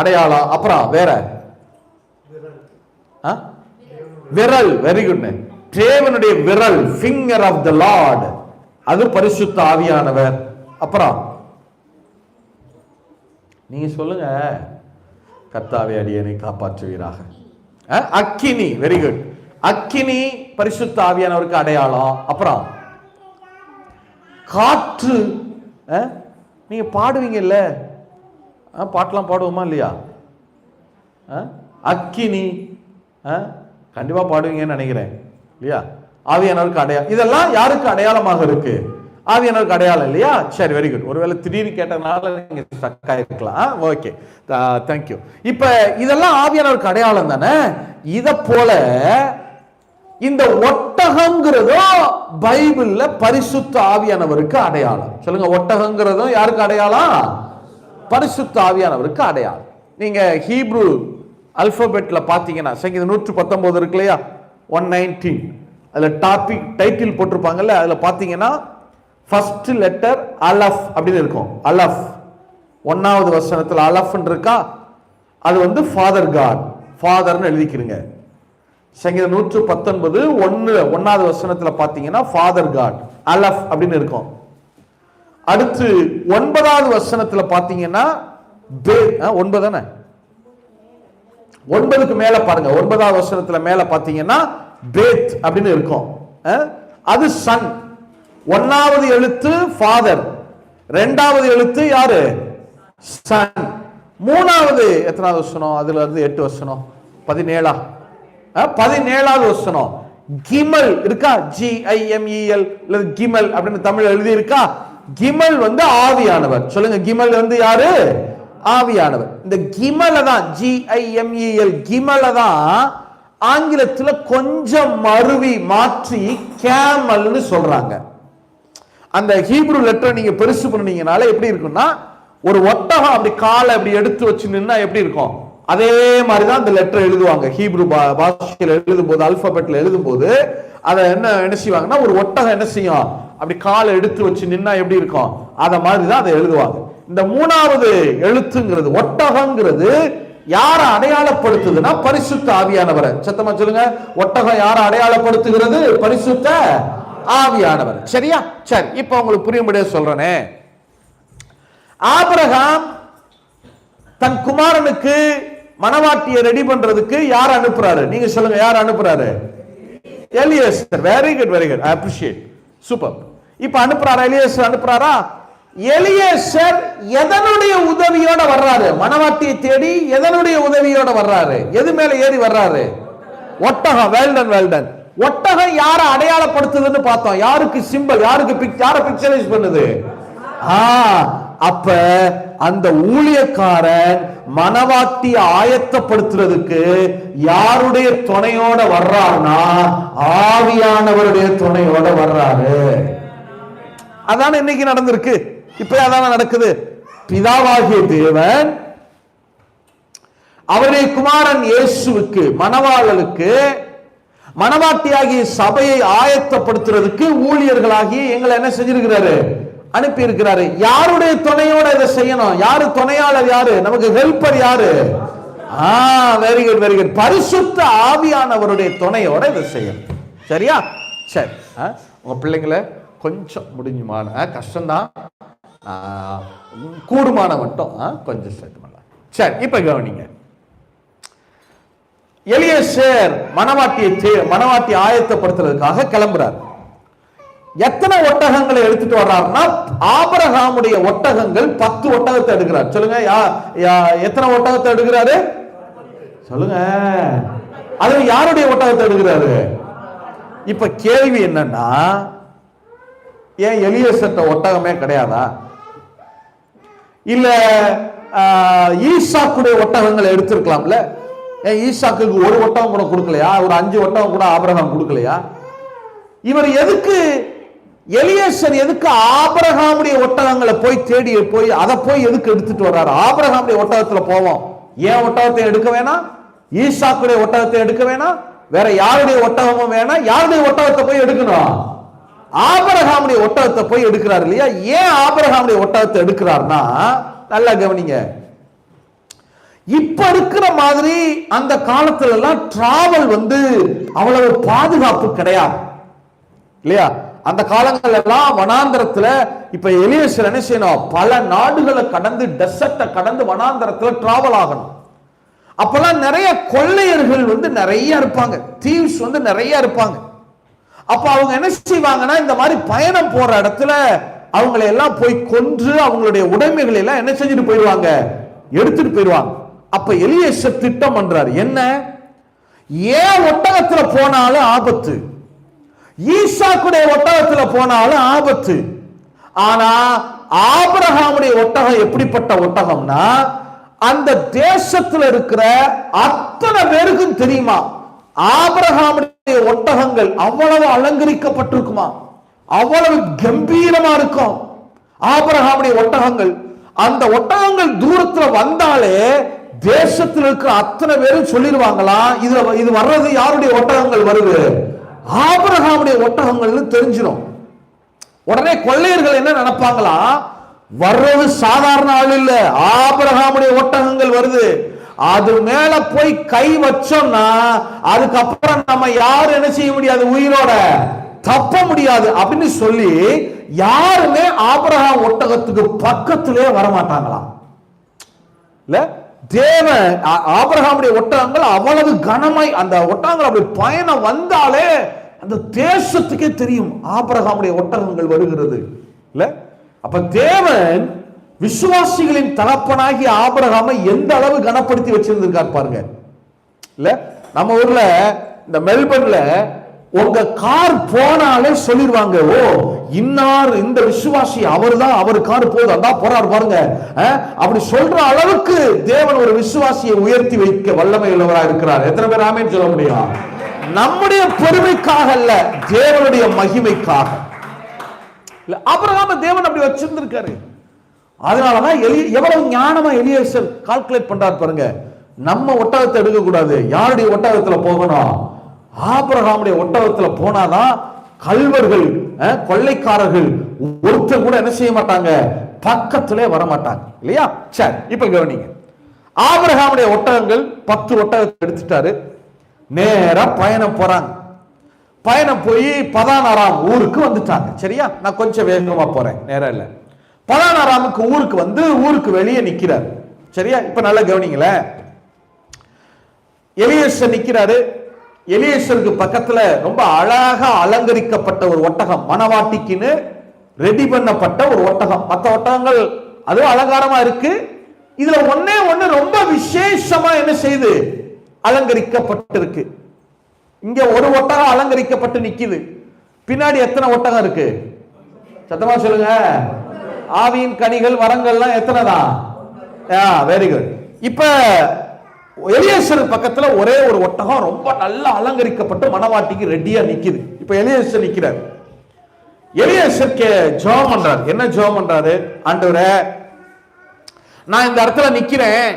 அடையாளம். அப்புறம் வேற விரல், வெரி குட். தேவனுடைய விரல், ஃபிங்கர் ஆஃப் தி லார்ட், அது பரிசுத்த ஆவியானவர். அப்புறம் நீங்க சொல்லுங்க, கர்த்தாவே அடியேனை காப்பாற்றுவீராக. அக்கினி, வெரி குட். அக்கினி பரிசுத்த ஆவியானவருக்கு அடையாளம். அப்புறம் காற்று, நீங்க பாடுவீங்கல்ல, பாட்டெல்லாம் பாடுவோமா இல்லையா? அக்கினி கண்டிப்பா பாடுவீங்கன்னு நினைக்கிறேன் இல்லையா? ஆவியானவருக்கு அடையாளம். இதெல்லாம் யாருக்கு அடையாளமாக இருக்கு? ஆவியானவருக்கு அடையாளம் இல்லையா? சரி, வெரி குட். ஒருவேளை திடீர்னு கேட்டதுனால நீங்க ஸ்டக் ஆயிருக்கலாம். Okay, thank you. இப்ப இதெல்லாம் ஆவியானவருக்கு அடையாளம் தானே. இத போல இந்த ஒட்டகங்கிறதும் பைபிள்ல பரிசுத்த ஆவியானவருக்கு அடையாளம். சொல்லுங்க, ஒட்டகங்கிறதும் யாருக்கு அடையாளம்? பரிசுத்த ஆவியானவருக்கு அடையாளம். நீங்க ஹீப்ரு அல்பபெட்ல பாத்தீங்கன்னா சங்கீதம் 119 இருக்கு இல்லையா? 119 அதுல டாபிக் டைட்டில் போட்டிருப்பாங்கல்ல, அதுல பாத்தீங்கன்னா ஃபர்ஸ்ட் லெட்டர் அலஃப் அப்படின்னு இருக்கும். அலஃப் 1வது வசனத்துல அலஃப்னு இருக்கா, அது வந்து ஃபாதர் காட், ஃபாதர்னு எழுதிக்கிறீங்க. சங்கீதம் 119 1வது வசனத்துல பாத்தீங்கன்னா ஃபாதர் காட் அலஃப் அப்படின்னு இருக்கும். அடுத்து 9வது வசனத்துல பாத்தீங்கன்னா 9 தானே, 9க்கு மேல பாருங்க, 9வது வசனத்துல மேல பாத்தீங்கன்னா பேத் அப்படின்னு இருக்கும். அது சன். 1வது எழுத்து ஃபாதர், 2வது எழுத்து யாரு? சன். 3வது எத்தனாவது வசனம்? அதுல இருந்து 8 வசனம், 17வது வசனம் கிமல் இருக்கா, GIMEL கிமல் அப்படின்னு தமிழ் எழுதி இருக்கா. கிமல் வந்து ஆவியானவர். சொல்லுங்க, கிமல் வந்து யாரு? ஆவியானவர். இந்த கிமல தான் GIMEL கிமல தான் ஆங்கிலத்தில் கொஞ்சம் மருவி மாற்றி கேமல்னு சொல்றாங்க. அந்த ஹீப்ரு லெட்டர் நீங்க பெருசு பண்ணீங்கனால எப்படி இருக்கும்னா, ஒரு ஒட்டகம் அப்படி காலை அப்படி எடுத்து வச்சு நின்னா எப்படி இருக்கும், அதே மாதிரிதான் அந்த லெட்டர் எழுதுவாங்க. ஹீப்ரு பாஷையில் எழுதும்போது, அல்பாபெட்ல எழுதும்போது அதை என்ன செய்வாங்கன்னா, ஒரு ஒட்டகம் என்ன செய்யும், அப்படி காலை எடுத்து வச்சு நின்னா எப்படி இருக்கும், அத மாதிரிதான் அதை எழுதுவாங்க. இந்த 3வது எழுத்துங்கிறது ஒட்டகங்கிறது யாரை அடையாளப்படுத்துதுன்னா பரிசுத்த ஆவியானவரை. சத்தமா சொல்லுங்க, ஒட்டகம் யாரை அடையாளப்படுத்துகிறது? பரிசுத்த ஆவியானவர். சரியா? சரி, இப்ப உங்களுக்கு புரியும்படியா சொல்றேனே. ஆபிரகாம் தன் குமாரனுக்கு மனவாட்டியை ரெடி பண்றதுக்கு யார் அனுப்புறாரு? நீங்க சொல்லுங்க, யார் அனுப்புறாரு? Eliezer. Very good, very good, I appreciate, super. இப்ப அனுப்புறாரா? எலியேசர் அனுப்புறாரா? எலியேசர் எதனுடைய உதவியோட வர்றாரு? மனவாட்டியை தேடி எதனுடைய உதவியோட வர்றாரு? எது மேல ஏறி வர்றாரு? ஒட்டகம். Well done, well done. ஒட்டகம் யாரை அடையாளப்படுத்துதுன்னு பார்த்தோம். யாருக்கு சிம்பல், யாருக்கு யாரை பிக்சரைஸ் பண்ணுது? அப்ப அந்த ஊழியக்காரன் மனவாட்டி ஆயத்தப்படுத்துறதுக்கு யாருடைய துணையோட வர்றாருன்னா ஆவியானவருடைய துணையோட வர்றாரு. அதான இன்னைக்கு நடந்திருக்கு. இப்ப அதான நடக்குது. பிதாவாகிய தேவன் அவருடைய குமாரன் இயேசுவுக்கு, மணவாளனுக்கு, மணவாட்டியாகிய சபையை ஆயத்தப்படுத்துறதுக்கு ஊழியர்களாகிய எங்களை என்ன செஞ்சிருக்கிறாரு? அனுப்பி இருக்கிறாரு. யாருடைய துணையோட இதை செய்யணும்? யாரு துணையாளர்? யாரு நமக்கு ஹெல்ப்பர்? யாரு? Very good, very good. பரிசுத்த ஆவியானவருடைய துணையோட இதை செய்யணும். சரியா? சரி, உங்க பிள்ளைங்களை கொஞ்சம் முடிஞ்சுமான கஷ்டம்தான், கூடுமான மட்டும் கொஞ்சம் சேர்த்து பண்ணலாம். சரி, இப்ப கவனிங்க. எலியேசர் மனவாட்டி ஆயத்தப்படுத்துறதுக்காக கிளம்புறார். எத்தனை ஒட்டகங்களை எடுத்துட்டு வர்றாருன்னா, ஆபிரகாமுடைய ஒட்டகங்கள் 10 ஒட்டகத்தை எடுக்கிறார். சொல்லுங்க, எத்தனை ஒட்டகத்தை எடுக்கிறாரு? சொல்லுங்க. அது யாருடைய ஒட்டகத்தை எடுக்கிறாரு? இப்ப கேள்வி என்னன்னா, ஏன் எலியேசர்ட்ட ஒட்டகமே கிடையாதா? இல்ல ஈசாக்குடைய ஒட்டகங்களை எடுத்திருக்கலாம்ல? ஏன் ஈசாக்கு ஒரு ஒட்டகம் கூட கொடுக்கலையா? ஒரு 5 ஒட்டகம் கூட ஆபிரகாம் கொடுக்கலையா? இவர் எதுக்கு, எலியேசர் எதுக்கு ஆபிரகாமுடைய ஒட்டகங்களை போய் தேடி போய் அதை போய் எதுக்கு எடுத்துட்டு வர்றாரு? ஆபிரகாமுடைய ஒட்டகத்துல போவோம், ஏன் ஒட்டகத்தை எடுக்க வேணாம்? ஈசாக்குடைய ஒட்டகத்தை எடுக்க வேணாம்? வேற யாருடைய ஒட்டகமும் வேணாம்? யாருடைய ஒட்டகத்தை போய் எடுக்கணும்? ஆபிரகாமுடைய ஒட்டகத்தை போய் எடுக்கிறார் இல்லையா? ஏன் ஆபிரகாமுடைய ஒட்டகத்தை எடுக்கிறார்னா, நல்லா கவனிங்க. இப்ப இருக்கிற மாதிரி அந்த காலத்துல எல்லாம் டிராவல் வந்து அவ்வளவு பாதுகாப்பு கிடையாது இல்லையா? அந்த காலங்கள் எல்லாம் வனாந்தரத்துல, இப்ப எலியேசர் என்ன செய்யணும்? பல நாடுகளை கடந்து, டெசர்ட்டை கடந்து வனாந்தரத்துல டிராவல் ஆகணும். அப்பெல்லாம் நிறைய கொள்ளையர்கள் வந்து நிறைய இருப்பாங்க, தீவ்ஸ் வந்து நிறைய இருப்பாங்க. அப்ப அவங்க என்ன செய்வாங்கன்னா, இந்த மாதிரி பயணம் போற இடத்துல அவங்களை எல்லாம் போய் கொன்று அவங்களுடைய உடைமைகளை எல்லாம் என்ன செஞ்சுட்டு போயிடுவாங்க? எடுத்துட்டு போயிடுவாங்க. அப்ப எலியேசர் திட்டம் பண்றாரு. என்ன? ஏன் ஒட்டகத்துல போனாலும் ஆபத்து, ஈசாக்குடைய ஒட்டகத்துல போனாலும் ஆபத்து. ஆனா ஆபிரகாமுடைய ஒட்டகம் எப்படிப்பட்ட ஒட்டகம்னா, அந்த தேசத்துல இருக்கிற அத்தனை பேருக்கும் தெரியுமா, ஆபிரகாமுடைய ஒட்டகங்கள் அவ்வளவு அலங்கரிக்கப்பட்டிருக்குமா, அவ்வளவு கம்பீரமா இருக்கும் ஆபிரகாமுடைய ஒட்டகங்கள். அந்த ஒட்டகங்கள் தூரத்துல வந்தாலே தேசத்தில் இருக்கிற அத்தனை பேரும் சொல்லிடுவாங்களாம், இது வர்றது யாருடைய ஒட்டகங்கள் வருது? ஆபிரகாமுடைய ஒட்டகங்கள்னு தெரிஞ்சிடும். உடனே கொள்ளையர்கள் என்ன நினைப்பாங்களா, வர்றது சாதாரண ஆள் இல்ல, ஆபிரகாமுடைய ஒட்டகங்கள் வருது. அது மேல போய் கை வச்சோம்னா அதுக்கப்புறம் நம்ம யாரும் என்ன செய்ய முடியாது, உயிரோட தப்ப முடியாது அப்படின்னு சொல்லி யாருமே ஆபிரகாம் ஒட்டகத்துக்கு பக்கத்திலே வரமாட்டாங்களாம். இல்ல, தேவன் ஆபிரகாமுடைய ஒட்டகங்கள் அவ்வளவு கனமாய், அந்த ஒட்டகங்கள் அப்படி பயணம் வந்தாலே அந்த தேசத்துக்கே தெரியும் ஆபிரகாமுடைய ஒட்டகங்கள் வருகிறது. இல்ல, அப்ப தேவன் விசுவாசிகளின் தகப்பனாகி ஆபிரகாமை எந்த அளவு கனப்படுத்தி வச்சிருந்திருக்கார் பாருங்க. இல்ல, நம்ம ஊர்ல இந்த மெல்பர்ன்ல உங்க கார் போனாலே சொல்லிடுவாங்க, ஓ இன்னார் இந்த விசுவாசி அவர்தான், அவர் கார் போகுது அதான் போறாரு பாருங்க. அப்படி சொல்ற அளவுக்கு தேவன் ஒரு விசுவாசியை உயர்த்தி வைக்க வல்லமை உள்ளவராக இருக்கிறார். எத்தனை பேர் ஆமென் சொல்ல முடியும்? நம்முடைய பெருமைக்காக அல்ல, தேவனுடைய மகிமைக்காக. ஆபிரகாமை தேவன் அப்படி வச்சிருந்திருக்காரு. அதனாலதான் எவ்வளவு ஞானமா எலியேசர் கால்குலேட் பண்றாரு பாருங்க. நம்ம ஒட்டகத்தை எடுக்க கூடாது, யாருடைய ஒட்டகத்துல போகணும்? ஆபிரகாமுடைய ஒட்டகத்துல போனாதான் கல்வர்கள் கொள்ளைக்காரர்கள் ஒருத்தர் கூட என்ன செய்ய மாட்டாங்க, பக்கத்திலே வர மாட்டாங்க. இல்லையா? சரி, இப்ப கவனிங்க. ஆபிரகாமுடைய ஒட்டகங்கள் 10 ஒட்டகத்தை எடுத்துட்டாரு, நேரா பயணம் போறாங்க. பயணம் போய் பதானாராம் ஊருக்கு வந்துட்டாங்க. சரியா? நான் கொஞ்சம் வேகமா போறேன், நேரம் இல்ல. பதானாராமுக்கு ஊருக்கு வந்து ஊருக்கு வெளியே நிக்கிறார். சரியா? இப்ப நல்லா கவனிங்களேன். எலியேசர் நிக்கிறாரு. எலியேசருக்கு பக்கத்துல ரொம்ப அழகா அலங்கரிக்கப்பட்ட ஒரு ஒட்டகம், மணவாட்டிக்குன்னு ரெடி பண்ணப்பட்ட ஒரு ஒட்டகம். மற்ற ஒட்டகங்கள் அது அலங்காரமா இருக்கு, இதுல ஒன்னே ஒண்ணு ரொம்ப விசேஷமா என்ன செய்து அலங்கரிக்கப்பட்டிருக்கு. இங்க ஒரு ஒட்டகம் அலங்கரிக்கப்பட்டு நிக்குது. பின்னாடி எத்தனை ஒட்டகம் இருக்கு? சத்தமா சொல்லுங்க. ஆவியின் கனிகள் வரங்கள்லாம் எத்தனை தான்? Very good. இப்ப எலியேசர் பக்கத்துல ஒரே ஒரு ஒட்டகம் ரொம்ப நல்லா அலங்கரிக்கப்பட்டு மணவாட்டிக்கு ரெடியா நிக்குது. இப்ப எலியேசர் நிக்கிறார். எலியேசர் ஜெபம் பண்றாரு. என்ன ஜெபம் பண்றாரு? ஆண்டவரே, நான் இந்த இடத்துல நிக்கிறேன்,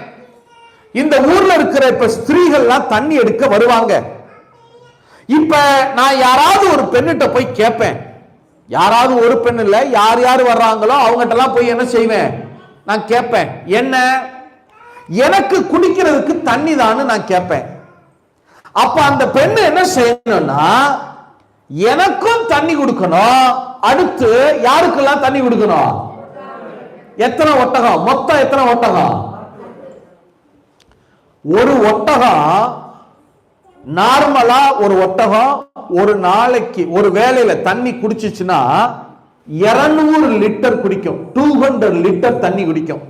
இந்த ஊர்ல இருக்கிற இப்ப ஸ்திரீகள்லாம் தண்ணி எடுக்க வருவாங்க. இப்ப நான் யாராவது ஒரு பெண்ணிட்ட போய் கேட்பேன், யாராவது ஒரு பெண் இல்ல, யார் யார் வர்றாங்களோ அவங்ககிட்ட எல்லாம் போய் என்ன செய்வேன், நான் கேட்பேன், என்ன எனக்கு குடிக்கிறதுக்கு தண்ணி தான்னு நான் கேட்பேன். அப்ப அந்த பெண்ணு என்ன செய்யணும்னா எனக்கும் தண்ணி கொடுக்கணும், அடுத்து யாருக்கெல்லாம் தண்ணி கொடுக்கணும்? எத்தனை ஒட்டகம்? மொத்தம் எத்தனை ஒட்டகம்? ஒரு ஒட்டகம் நார்மலா ஒரு ஒட்டகம் ஒரு நாளைக்கு ஒரு வேளையில தண்ணி குடிச்சுச்சுன்னா 200 லிட்டர் குடிக்கும். 200 லிட்டர் தண்ணி குடிக்கும்.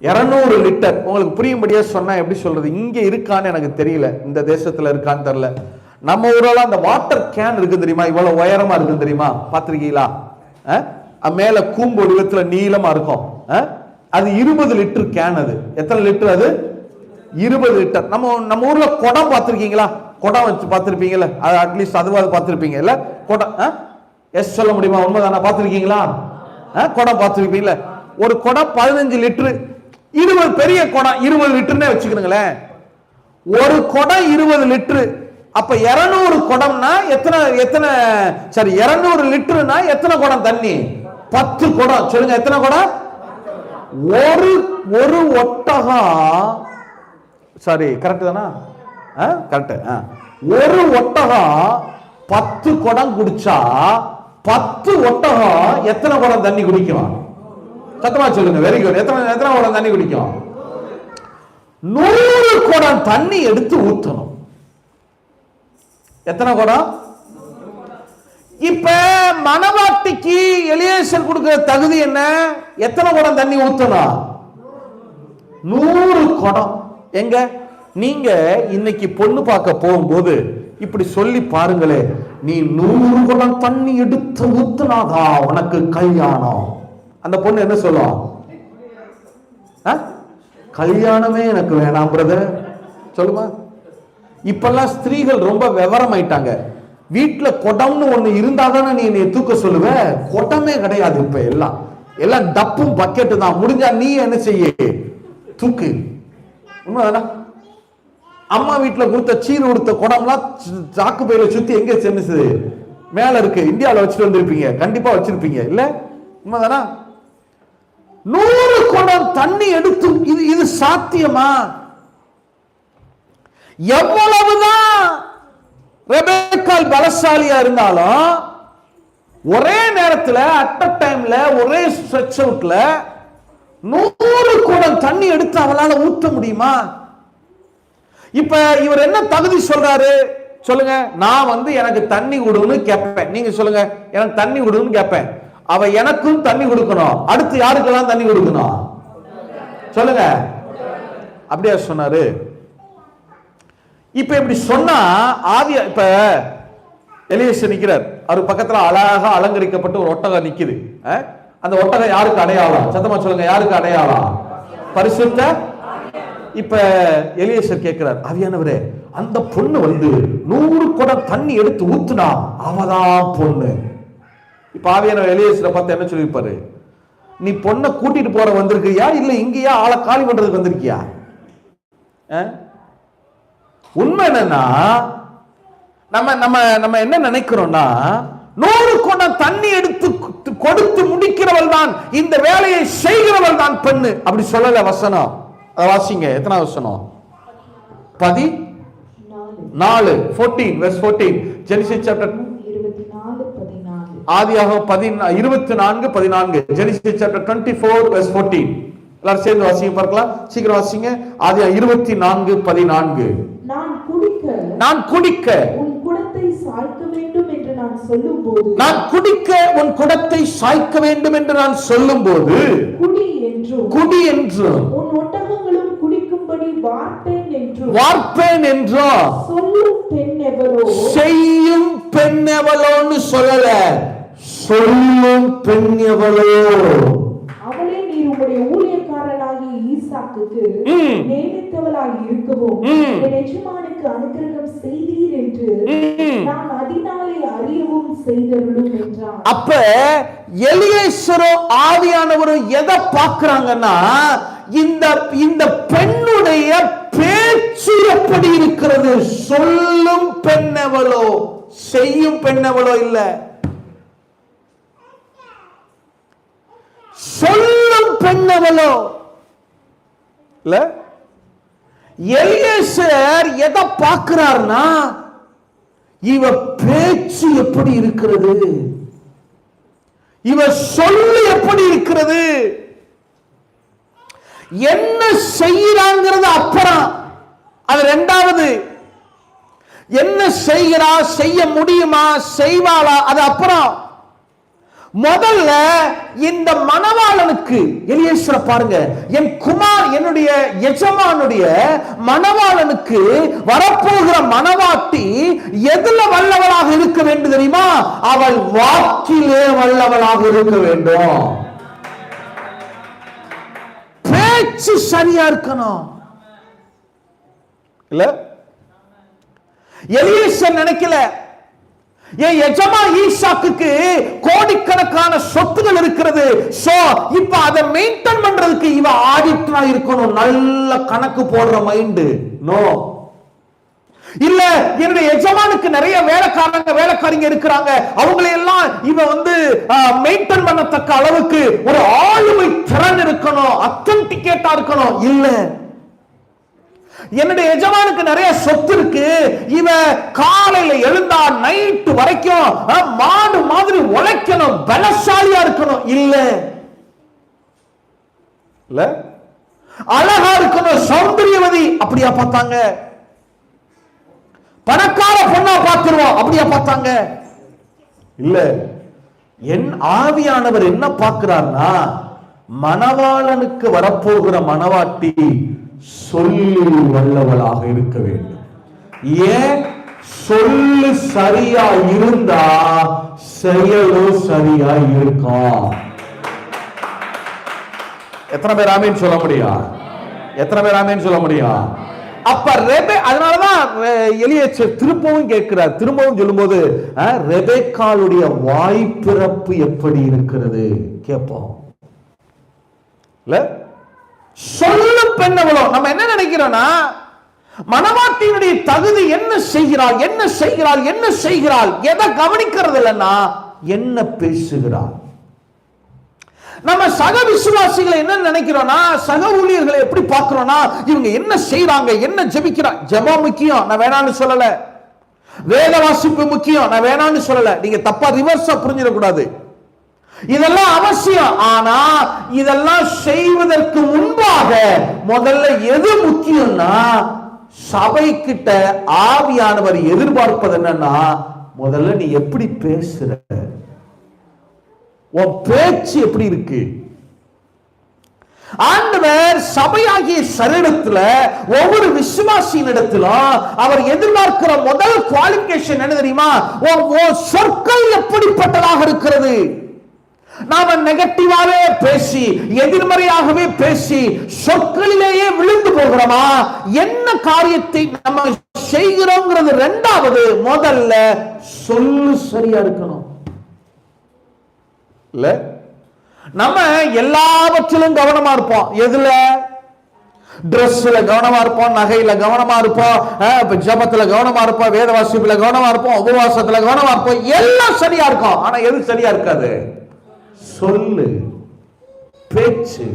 200 லிட்டர். உங்களுக்கு புரியும்படியா சொன்னா எப்படி சொல்றது? இங்க இருக்கான்னு எனக்கு தெரியல, இந்த தேசத்துல இருக்கான்னு தெரியல. நம்ம ஊர்ல அந்த வாட்டர் கேன் இருக்கு தெரியுமா, இவ்வளவு உயரமா இருக்கு தெரியுமா, பாத்திருக்கீங்களா? மேல கூம்பு வடிவத்துல நீளமா இருக்கும். அது 20 லிட்டர் கேன். அது எத்தனை லிட்டர்? அது 20 லிட்டர். நம்ம ஊர்ல குடம் பார்த்திருக்கீங்களா? குடம் வச்சு பார்த்திருப்பீங்கல்ல, அது அட்லீஸ்ட் அதுவாது பார்த்திருப்பீங்க இல்ல? குடம் எஸ் சொல்ல முடியுமா? உண்மைதானா? பார்த்திருக்கீங்களா? குடம் பார்த்திருப்பீங்கல்ல. ஒரு குடம் 15 லிட்டர். 20 பெரிய குடம் 20 லிட்டர்னே வச்சுக்கிறீங்களேன். ஒரு குடம் 20 லிட்டர். அப்ப 200 குடம்னா எத்தனை எத்தனை சரி 200 லிட்டர்னா எத்தனை குடம் தண்ணி? 10 குடம். சொல்லுங்க, எத்தனை குடம்? ஒரு ஒட்டகம். சாரி, கரெக்ட் தானா? கரெக்ட். ஒரு ஒட்டகம் 10 குடம் குடிச்சா 10 ஒட்டகம் எத்தனை குடம் தண்ணி குடிக்கும்? சத்தமா சொல்லுங்க. Very good. எத்தனை குடம் தண்ணி குடிக்கும்? 100 குடம் தண்ணி எடுத்து ஊத்தணும். எத்தனை குடம்? இப்ப மணவாட்டிக்கு எலியேசர் கொடுக்கிற தகுதி என்ன? எத்தனை குடம் தண்ணி ஊத்தணும்? 100 குடம். எங்க நீங்க இன்னைக்கு பொண்ணு பார்க்க போகும்போது இப்படி சொல்லி பாருங்களே, நீ 100 குடம் தண்ணி எடுத்து ஊத்துனாதா உனக்கு கல்யாணம். அந்த பொண்ணு என்ன சொல்லும்? கல்யாணமே எனக்கு வேணாம் பிரதர் சொல்லுமா? இப்பெல்லாம் ஸ்திரீகள் ரொம்ப விவரம் ஆயிட்டாங்க. வீட்டுல குடம்னு ஒண்ணு இருந்தாதானே நீ தூக்க சொல்லுவ. குடமே கிடையாது. இப்ப எல்லாம் டப்பும் பக்கெட்டு தான். முடிஞ்சா நீ என்ன செய்ய, தூக்கு. உண்மைதானா? அம்மா வீட்டுல கொடுத்த சீர் கொடுத்த குடம்லாம் சாக்கு பையில சுத்தி எங்க சென்னுச்சு மேல இருக்கு. இந்தியாவில வச்சுட்டு வந்திருப்பீங்க, கண்டிப்பா வச்சிருப்பீங்க இல்ல? உண்மைதானா? 100 குடம் தண்ணி எடுத்து இது சாத்தியமா? எவ்வளவுதான் ரெபெக்காள் பலசாலியா இருந்தாலும் ஒரே நேரத்தில் அட் அ டைம்ல ஒரே ஸ்ட்ரெச் அவுட்ல 100 குடம் தண்ணி எடுத்து அவளால ஊற்ற முடியுமா? இப்ப இவர் என்ன தகுதி சொல்றாரு சொல்லுங்க? நான் எனக்கு தண்ணி கொடுன்னு கேட்பேன். நீங்க சொல்லுங்க, எனக்கு தண்ணி கொடுன்னு கேட்பேன். அவ எனக்கும் தண்ணி கொடுக்கணும். அடுத்து யாருக்கெல்லாம் தண்ணி கொடுக்கணும் சொல்லுங்க? அப்படியா சொன்னாரு? இப்ப இப்படி சொன்னா ஆதியா, இப்ப எலியேசர் நிக்கிறார், அவர் பக்கத்துல அழகாக அலங்கரிக்கப்பட்ட ஒரு ஒட்டகம் நிக்குது. அந்த ஒட்டகம் யாருக்கு அடையாளம்? சத்தமா சொல்லுங்க, யாருக்கு அடையாளம்? பரிசுத்த. இப்ப எலியேசர் கேட்கிறார், ஆவியானவரே, அந்த பொண்ணு 100 குடம் தண்ணி எடுத்து ஊத்துனா அவதான் பொண்ணு. இப்ப ஆவியானவர் எலியேசரை பார்த்து என்ன சொல்லிருப்பாரு? நீ பொண்ணை கூட்டிட்டு போற வந்திருக்கியா, இல்ல இங்கேயா ஆளை காலி பண்றதுக்கு வந்திருக்கியா? உண்மை என்னன்னா, நம்ம நம்ம நம்ம என்ன நினைக்கிறோம்னா, 100 குடம் தண்ணி எடுத்து கொடுத்து முடிக்கிறவள் தான், இந்த வேலையை செய்கிறவள் தான் பெண்ணு. அப்படி சொல்லல வசனம். அதை வாசிங்க. எத்தனை வசனம்? 14 verse 14. Genesis chapter 24:14. ஆதியாகமம் 24:14. Genesis chapter 24 verse 14. எல்லாரும் சேர்ந்து வாசிங்க பார்க்கலாம். சீக்கிரம் வாசிங்க. ஆதியாகமம் 24:14. நான் குடிக்க உன் குடத்தை சாய்க்க வேண்டும் என்று நான் சொல்லும்போது, நான் குடிக்க உன் குடத்தை சாய்க்க வேண்டும் என்று நான் சொல்லும்போது, குடி என்றும் உன் ஒட்டகங்களும் குடிக்கும்படி வார்ப்பேன் என்றும் சொல்லும் பெண் எவளோ, செய்யும் பெண் எவளோன்னு சொல்லல, சொல்லும் பெண் எவளோ அவளே நீர் உம்முடைய ஊழியக்காரனாகிய ஈசாக்குக்கு நியமித்தவளாய் இருக்கவும் என் எஜமானுக்கு அனுக்கிரகம் செய்தீர் என்று நான் அதனாலே அறியவும் செய்தருளும் என்றார். அப்ப எலியேசரும் ஆவியானவரும் எதை பார்க்கிறாங்கன்னா, இந்த பெண்ணுடைய பேச்சு எப்படி இருக்கிறது? சொல்லும் பெண்ணெவளோ, செய்யும் பெண்ணெவளோ இல்ல, சொல்லும் பெண்ணெவளோ இல்ல. எலியேசர் எதை பார்க்கிறார்னா, இவ பேச்சு எப்படி இருக்கிறது, இவ சொல்லு எப்படி இருக்கிறது, என்ன செய்யறாங்கிறது அப்புறம், அது இரண்டாவது. என்ன செய்கிறா, செய்ய முடியுமா, செய்வாளா, அது அப்புறம். முதல்ல இந்த மணவாளனுக்கு, எலியேசரை பாருங்க, என் குமார், என்னுடைய எஜமானுடைய மணவாளனுக்கு வரப்போகிற மணவாட்டி எதுல வல்லவளாக இருக்க வேண்டும் தெரியுமா? அவள் வாக்கிலே வல்லவளாக இருக்க வேண்டும். பேச்சு சரியா இருக்கணும் இல்ல. எலியேசர் நினைக்கல, என் எஜமான் ஈசாக்குக்கு கோடிக்கணக்கான சொத்துகள் இருக்கிறது, சோ இப்ப அதை மெயின்டைன் பண்றதுக்கு இவ ஆடிட்டரா இருக்கணும், நல்ல கணக்கு போடுற மைண்ட். நோ, இல்ல என்னுடைய எஜமானுக்கு நிறைய வேலைக்காரங்க இருக்கிறாங்க, அவங்களை எல்லாம் இவ மெயின்டைன் பண்ணத்தக்க அளவுக்கு ஒரு ஆளுமை திறன் இருக்கணும், அத்தன்டிகேட்டா இருக்கணும். இல்ல, என்னுடைய எஜமானுக்கு நிறைய சொத்து இருக்கு, இவ காலையில எழுந்தா நைட்டு வரைக்கும் மாடு மாதிரி உழைக்கணும், பலசாலியா இருக்கணும். இல்ல, அழகா இருக்கணும், சௌந்தரியவதி, அப்படியா பார்த்தாங்க? பணக்கார பொண்ணா பார்த்துருவோம், அப்படியா பார்த்தாங்க? இல்ல, என் ஆவியானவர் என்ன பார்க்கிறார்னா, மணவாளனுக்கு வரப்போகிற மணவாட்டி சொல்லி வல்லவளாக இருக்க வேண்டும். ஏன்? சொல்லு சரியா இருந்தா செயலும் சரியா இருக்கும். எத்தனை பேர் ஆமீன் சொல்ல முடியும்? எத்தனை பேர் ஆமீன் சொல்ல முடியும்? அப்ப அதனாலதான் எலியேசர் திரும்பவும் கேட்கிறார். திரும்பவும் சொல்லும்போது, ரெபெக்காளுடைய வாய்ப்பிறப்பு எப்படி இருக்கிறது கேட்போம். இல்ல, சொல்லும் பெண்ணவளோ. நம்ம என்ன நினைக்கிறோம்னா, மணவாட்டியினுடைய தகுதி என்ன செய்கிறாள், என்ன செய்கிறாள், என்ன செய்கிறாள், எதை கவனிக்கிறது இல்லைன்னா என்ன பேசுகிறாள். நம்ம சக விசுவாசிகளை என்ன நினைக்கிறோம்னா, சக ஊழியர்களை எப்படி பார்க்கிறோம்னா, இவங்க என்ன செய்றாங்க, என்ன ஜெபிக்கிறாங்க. ஜெபம் முக்கியம், நான் வேணான்னு சொல்லல. வேத வாசிப்பு முக்கியம், நான் வேணான்னு சொல்லல. நீங்க தப்பா ரிவர்ஸா புரிஞ்சிடக்கூடாது. இதெல்லாம் அவசியம். ஆனா இதெல்லாம் செய்வதற்கு முன்பாக முதல்ல எது முக்கியம்னா, சபை கிட்ட ஆவியானவர் எதிர்பார்ப்பது என்னன்னா, முதல்ல நீ எப்படி பேசுற, உன் பேச்சு எப்படி இருக்கு. ஆண்டவர் சபையாகிய சரீரத்துல ஒவ்வொரு விசுவாசியின் இடத்திலும் அவர் எதிர்பார்க்கிற முதல் குவாலிபிகேஷன் என்ன தெரியுமா? சொற்கள் எப்படிப்பட்டதாக இருக்கிறது. நாம நெகட்டிவாவே பேசி, எதிர்மறையாகவே பேசி, சொற்களிலேயே விழுந்து போகிறோமா? என்ன காரியத்தை நம்ம செய்கிறோங்கிறது இரண்டாவது. முதல்ல சொல்லு சரியா இருக்கணும். இல்ல, நம்ம எல்லாவற்றிலும் கவனமா இருப்போம். எதுல? டிரெஸ்ல கவனமா இருப்போம், நகையில கவனமா இருப்போம், ஜபத்துல கவனமா இருப்போம், வேத வாசிப்புல கவனமா இருப்போம், உபவாசத்துல கவனமா இருப்போம். எல்லாம் சரியா இருக்கும். ஆனா எது சரியா இருக்காது? சொல்லு, பேச்சு.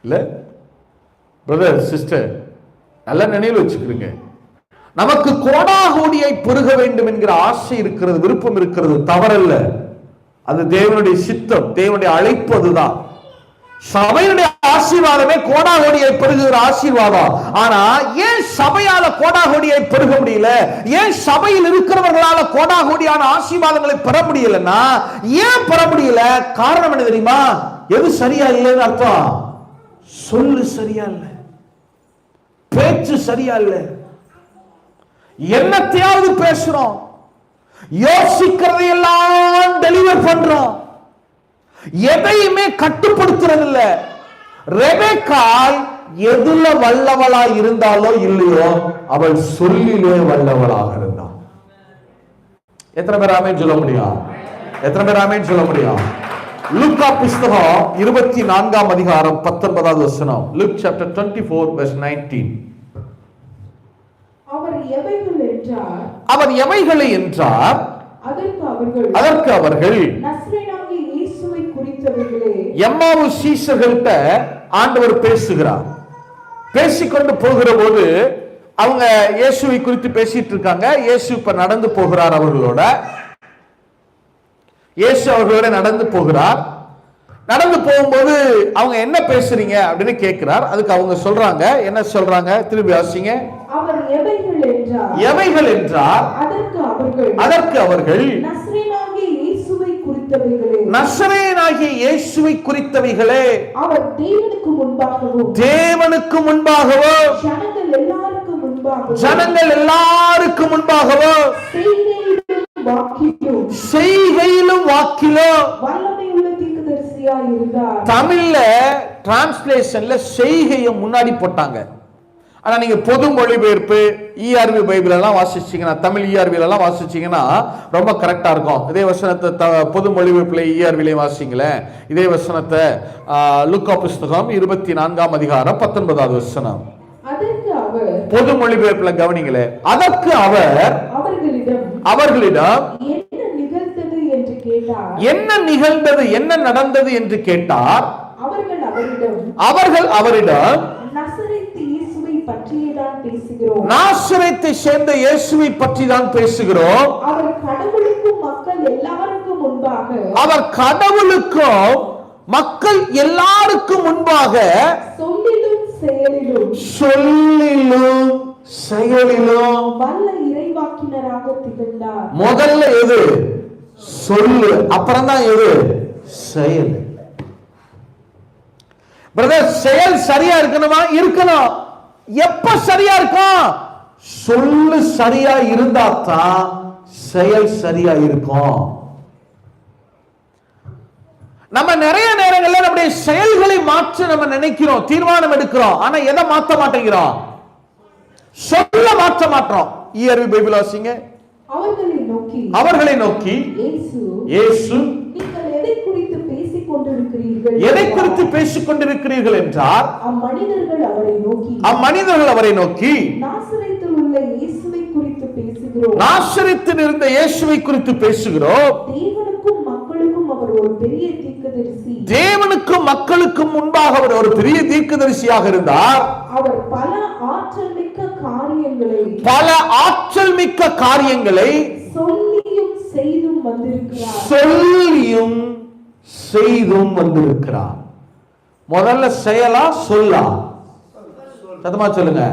இல்ல பிரதர் சிஸ்டர், நல்ல நினைவில் வச்சுக்கிறீங்க. நமக்கு கோடாகோடியை பெருக வேண்டும் என்கிற ஆசை இருக்கிறது, விருப்பம் இருக்கிறது, தவறல்ல. அது தேவனுடைய சித்தம், தேவனுடைய அழைப்பு. அதுதான் சபையுடைய ஆசீர்வாதமே கோடாகோடியை பெருகுகிற ஆசீர்வாதம். ஆனா ஏன் சபையால கோடாகோடியை பெருக முடியல? ஏன் சபையில் இருக்கிறவர்களால கோடாகோடியான ஆசீர்வாதங்களை பெற முடியலன்னா, ஏன் பெற முடியல? காரணம் என்ன தெரியுமா? எது சரியா இல்லைன்னு அர்த்தம். சொல்லு சரியா இல்லை, பேச்சு சரியா இல்லை. என்னத்தையாவது பேசுறோம், யோசிக்கிறதை எல்லாம் டெலிவர் பண்றோம், எதையுமே கட்டுப்படுத்துறது இல்ல. ரெபெக்காள் எதுல வல்லவளா இருந்தாலோ இல்லையோ, அவள் சொல்லிலே வல்லவளாக இருந்தாள். எத்தனை பேர் ஆமென் சொல்ல முடியும்? எத்தனை பேர் ஆமென் சொல்ல முடியும்? லூக்கா புத்தகம் 24ஆம் அதிகாரம் 19வது வசனம். Luke chapter 24 verse 19. அவர் எவைகளை என்றார், அதற்கு அவர்கள் எம்மாவு சீஷர்கள்ட்ட ஆண்டவர் பேசுகிறார். பேசிக்கொண்டு போகிற போது அவங்க இயேசுவை குறித்து பேசிட்டு இருக்காங்க. இயேசு இப்ப நடந்து போகிறார் அவர்களோட. இயேசு அவர்களோட நடந்து போகிறார். நடந்து போகும்போது அவங்க என்ன பேசுறீங்க அப்படின்னு கேட்கிறார். அதுக்கு அவங்க சொல்றாங்க, என்ன சொல்றாங்க? திருப்பி வாசிங்க. எவைகள் என்றார், அதற்கு அவர்கள் நசரேயனாகிய இயேசுவை குறித்தவைகளே. அவர் தேவனுக்கு முன்பாகவோ ஜனங்கள் எல்லாருக்கும் முன்பாகவோ செய்கையிலும் வாக்கிலோ. தமிழ்ல டிரான்ஸ்லேஷன்ல செய்கையை முன்னாடி போட்டாங்க. ஆனா நீங்க பொது மொழிபெயர்ப்பு ERV பைபிள் எல்லாம் வாசிச்சீங்கன்னா, தமிழ் ERV எல்லாம் வாசிச்சீங்கன்னா ரொம்ப கரெக்டா இருக்கும். இதே வசனத்தை பொது மொழிபெயர்ப்புல ERV வாசிங்களே. இதே வசனத்தை லூக்கா புத்தகம் 24ஆம் அதிகாரம் 19வது வசனம். பொது மொழிபெயர்ப்புல கவனிங்களே. அதற்கு அவர் அவர்களிடம் என்ன நிகழ்ந்தது, என்ன நடந்தது என்று கேட்டார். அவர்கள் அவரிடம் நாசரேத்தை சேர்ந்த இயேசுவை பற்றி தான் பேசுகிறோம். அவர் கடவுளுக்கும் மக்கள் எல்லாருக்கும் முன்பாக சொல்லிலும் செயலிலும் வல்ல இறைவாக்கினராக திகழ்ந்தார். முதல்ல எது? சொல்லு. அப்புறம் தான் எது? செயல். பிரதர், செயல் சரியா இருக்கணுமா? இருக்கணும். எப்ப சரியா இருக்கும்? சொல்லு சரியா இருந்தா தான் செயல் சரியா இருக்கும். நம்ம நிறைய நேரங்கள்ல நம்முடைய செயல்களை மாற்ற நம்ம நினைக்கிறோம், தீர்மானம் எடுக்கிறோம். ஆனா எதை மாற்ற மாட்டேங்கிறோம்? சொல்ல மாற்ற மாட்டோம். ERV பைபிள் வாசிங்க. அவர்களை நோக்கி இயேசு எதை குறித்து பேசிக் கொண்டிருக்கிறீர்கள் என்றார். அம்மனிதர்கள் அவரை நோக்கி நாசரேத்தில் இருந்த இயேசுவை குறித்து பேசுகிறோம். அவர் ஒரு பெரிய தீர்க்கதரிசி. தேவனுக்கும் மக்களுக்கும் முன்பாக அவர் ஒரு பெரிய தீர்க்கதரிசியாக இருந்தார். அவர் பல ஆற்றல் மிக்க காரியங்களை சொல்லியும் செய்தும் வந்திருக்கிறார். முதல்ல செயலா சொல்லா? சத்தமா சொல்லுங்க.